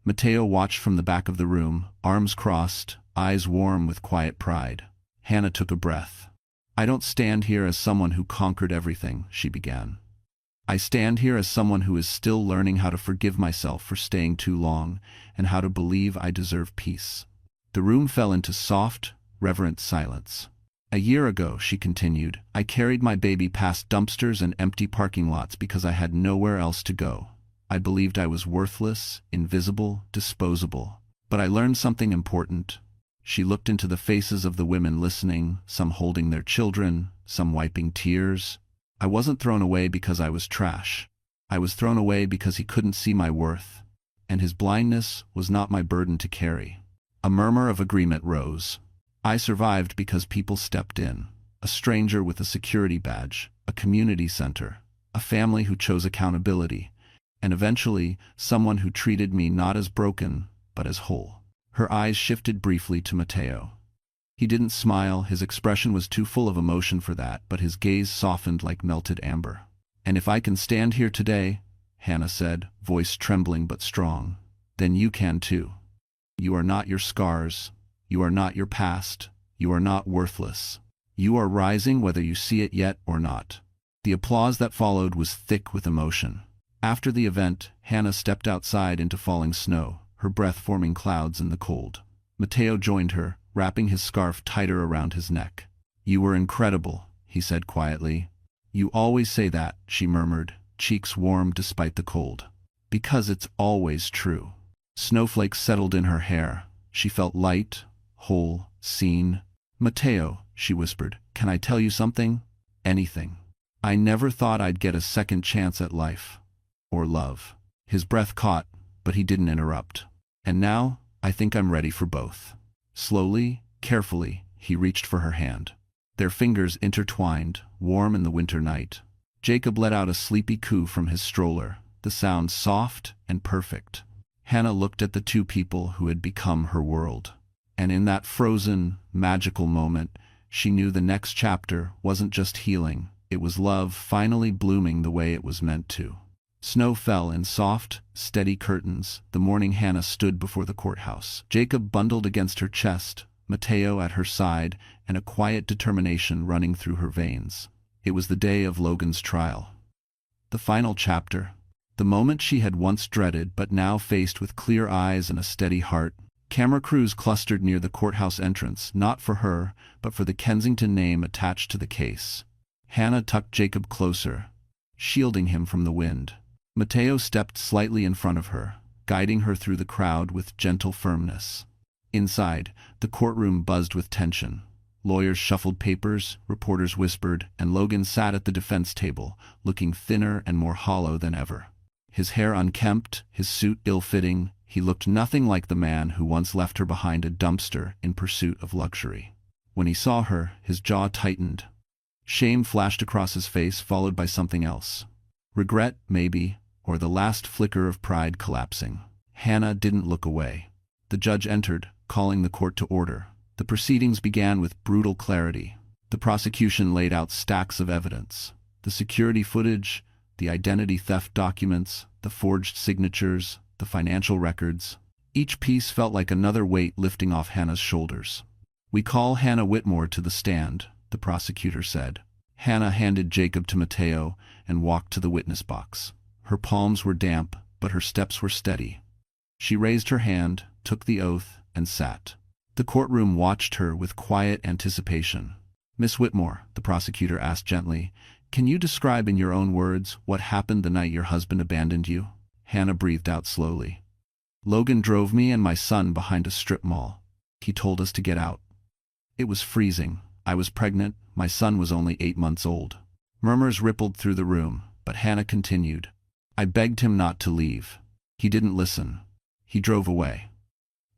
Mateo watched from the back of the room, arms crossed, eyes warm with quiet pride. Hannah took a breath. "I don't stand here as someone who conquered everything," she began. "I stand here as someone who is still learning how to forgive myself for staying too long, and how to believe I deserve peace." The room fell into soft, reverent silence. "A year ago," she continued, "I carried my baby past dumpsters and empty parking lots because I had nowhere else to go. I believed I was worthless, invisible, disposable. But I learned something important." She looked into the faces of the women listening, some holding their children, some wiping tears. "I wasn't thrown away because I was trash. I was thrown away because he couldn't see my worth. And his blindness was not my burden to carry." A murmur of agreement rose. "I survived because people stepped in. A stranger with a security badge, a community center, a family who chose accountability, and eventually someone who treated me not as broken, but as whole." Her eyes shifted briefly to Mateo. He didn't smile, his expression was too full of emotion for that, but his gaze softened like melted amber. "And if I can stand here today," Hannah said, voice trembling but strong, "then you can too. You are not your scars. You are not your past. You are not worthless. You are rising whether you see it yet or not." The applause that followed was thick with emotion. After the event, Hannah stepped outside into falling snow, her breath forming clouds in the cold. Mateo joined her, wrapping his scarf tighter around his neck. "You were incredible," he said quietly. "You always say that," she murmured, cheeks warm despite the cold. "Because it's always true." Snowflakes settled in her hair. She felt light, whole, seen. "Mateo," she whispered, "can I tell you something? Anything. I never thought I'd get a second chance at life. Or love." His breath caught, but he didn't interrupt. "And now, I think I'm ready for both." Slowly, carefully, he reached for her hand. Their fingers intertwined, warm in the winter night. Jacob let out a sleepy coo from his stroller, the sound soft and perfect. Hannah looked at the two people who had become her world. And in that frozen, magical moment, she knew the next chapter wasn't just healing, it was love finally blooming the way it was meant to. Snow fell in soft, steady curtains the morning Hannah stood before the courthouse. Jacob bundled against her chest, Mateo at her side, and a quiet determination running through her veins. It was the day of Logan's trial. The final chapter. The moment she had once dreaded but now faced with clear eyes and a steady heart. Camera crews clustered near the courthouse entrance, not for her, but for the Kensington name attached to the case. Hannah tucked Jacob closer, shielding him from the wind. Mateo stepped slightly in front of her, guiding her through the crowd with gentle firmness. Inside, the courtroom buzzed with tension. Lawyers shuffled papers, reporters whispered, and Logan sat at the defense table, looking thinner and more hollow than ever. His hair unkempt, his suit ill-fitting, he looked nothing like the man who once left her behind a dumpster in pursuit of luxury. When he saw her, his jaw tightened. Shame flashed across his face, followed by something else. Regret, maybe, or the last flicker of pride collapsing. Hannah didn't look away. The judge entered, calling the court to order. The proceedings began with brutal clarity. The prosecution laid out stacks of evidence. The security footage, the identity theft documents, the forged signatures, the financial records. Each piece felt like another weight lifting off Hannah's shoulders. "We call Hannah Whitmore to the stand," the prosecutor said. Hannah handed Jacob to Mateo and walked to the witness box. Her palms were damp, but her steps were steady. She raised her hand, took the oath, and sat. The courtroom watched her with quiet anticipation. "Miss Whitmore," the prosecutor asked gently, "can you describe in your own words what happened the night your husband abandoned you?" Hannah breathed out slowly. "Logan drove me and my son behind a strip mall. He told us to get out. It was freezing. I was pregnant. My son was only 8 months old." Murmurs rippled through the room, but Hannah continued. "I begged him not to leave. He didn't listen. He drove away.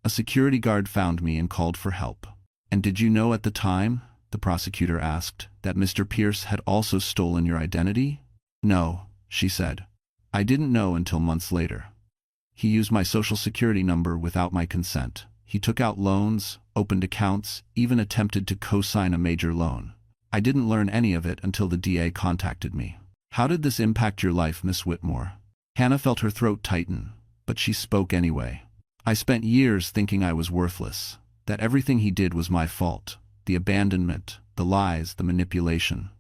A security guard found me and called for help." "And did you know at the time," the prosecutor asked, "that Mr. Pierce had also stolen your identity?" "No," she said. "I didn't know until months later. He used my social security number without my consent. He took out loans, opened accounts, even attempted to co-sign a major loan. I didn't learn any of it until the DA contacted me." "How did this impact your life, Miss Whitmore?" Hannah felt her throat tighten, but she spoke anyway. "I spent years thinking I was worthless, that everything he did was my fault, the abandonment, the lies, the manipulation.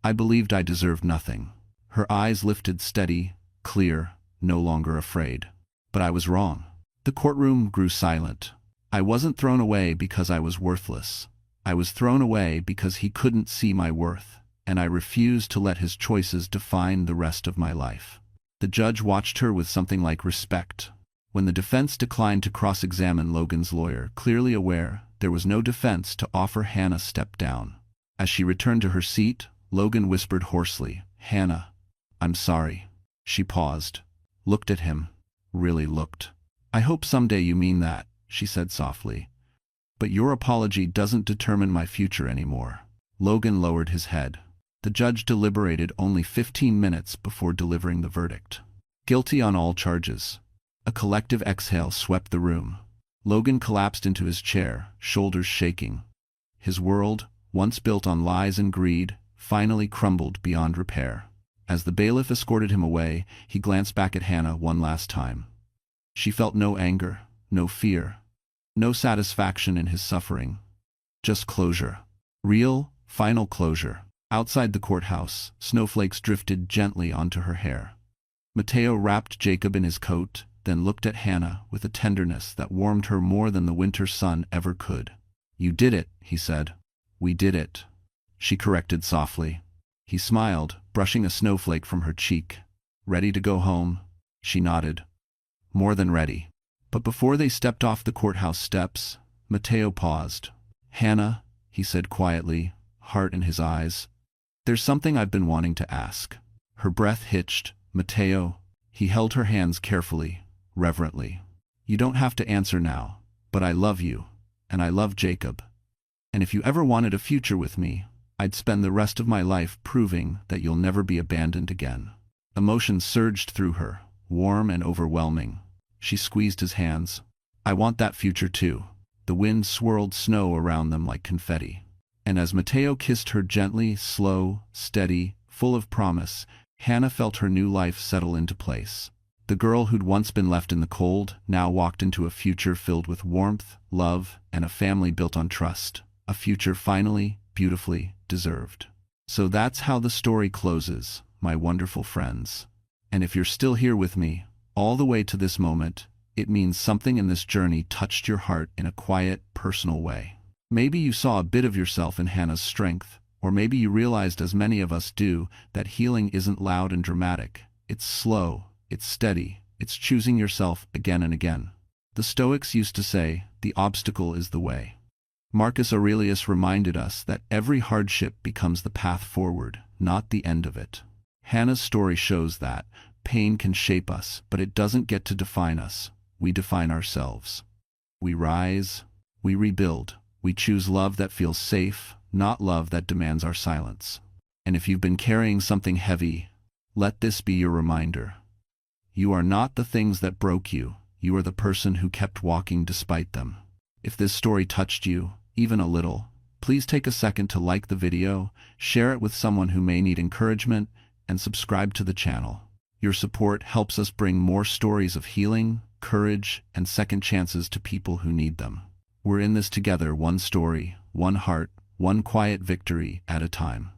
I believed I deserved nothing." Her eyes lifted steady, clear, no longer afraid. "But I was wrong." The courtroom grew silent. "I wasn't thrown away because I was worthless. I was thrown away because he couldn't see my worth, and I refused to let his choices define the rest of my life." The judge watched her with something like respect. When the defense declined to cross-examine Logan's lawyer, clearly aware there was no defense to offer, Hannah stepped down. As she returned to her seat, Logan whispered hoarsely, "Hannah, I'm sorry." She paused, looked at him, really looked. "I hope someday you mean that," she said softly. "But your apology doesn't determine my future anymore." Logan lowered his head. The judge deliberated only 15 minutes before delivering the verdict. Guilty on all charges. A collective exhale swept the room. Logan collapsed into his chair, shoulders shaking. His world, once built on lies and greed, finally crumbled beyond repair. As the bailiff escorted him away, he glanced back at Hannah one last time. She felt no anger, no fear, no satisfaction in his suffering. Just closure. Real, final closure. Outside the courthouse, snowflakes drifted gently onto her hair. Mateo wrapped Jacob in his coat, then looked at Hannah with a tenderness that warmed her more than the winter sun ever could. "You did it," he said. "We did it," she corrected softly. He smiled, brushing a snowflake from her cheek. "Ready to go home?" She nodded. "More than ready." But before they stepped off the courthouse steps, Mateo paused. "Hannah," he said quietly, heart in his eyes, "there's something I've been wanting to ask." Her breath hitched. "Mateo." He held her hands carefully, reverently. "You don't have to answer now, but I love you, and I love Jacob. And if you ever wanted a future with me, I'd spend the rest of my life proving that you'll never be abandoned again." Emotion surged through her, warm and overwhelming. She squeezed his hands. "I want that future too." The wind swirled snow around them like confetti. And as Mateo kissed her gently, slow, steady, full of promise, Hannah felt her new life settle into place. The girl who'd once been left in the cold now walked into a future filled with warmth, love, and a family built on trust. A future finally, beautifully deserved. So that's how the story closes, my wonderful friends. And if you're still here with me, all the way to this moment, it means something in this journey touched your heart in a quiet, personal way. Maybe you saw a bit of yourself in Hannah's strength, or maybe you realized, as many of us do, that healing isn't loud and dramatic. It's slow, it's steady, it's choosing yourself again and again. The Stoics used to say, the obstacle is the way. Marcus Aurelius reminded us that every hardship becomes the path forward, not the end of it. Hannah's story shows that pain can shape us, but it doesn't get to define us. We define ourselves. We rise, we rebuild, we choose love that feels safe, not love that demands our silence. And if you've been carrying something heavy, let this be your reminder. You are not the things that broke you, you are the person who kept walking despite them. If this story touched you, even a little, please take a second to like the video, share it with someone who may need encouragement, and subscribe to the channel. Your support helps us bring more stories of healing, courage, and second chances to people who need them. We're in this together, one story, one heart, one quiet victory at a time.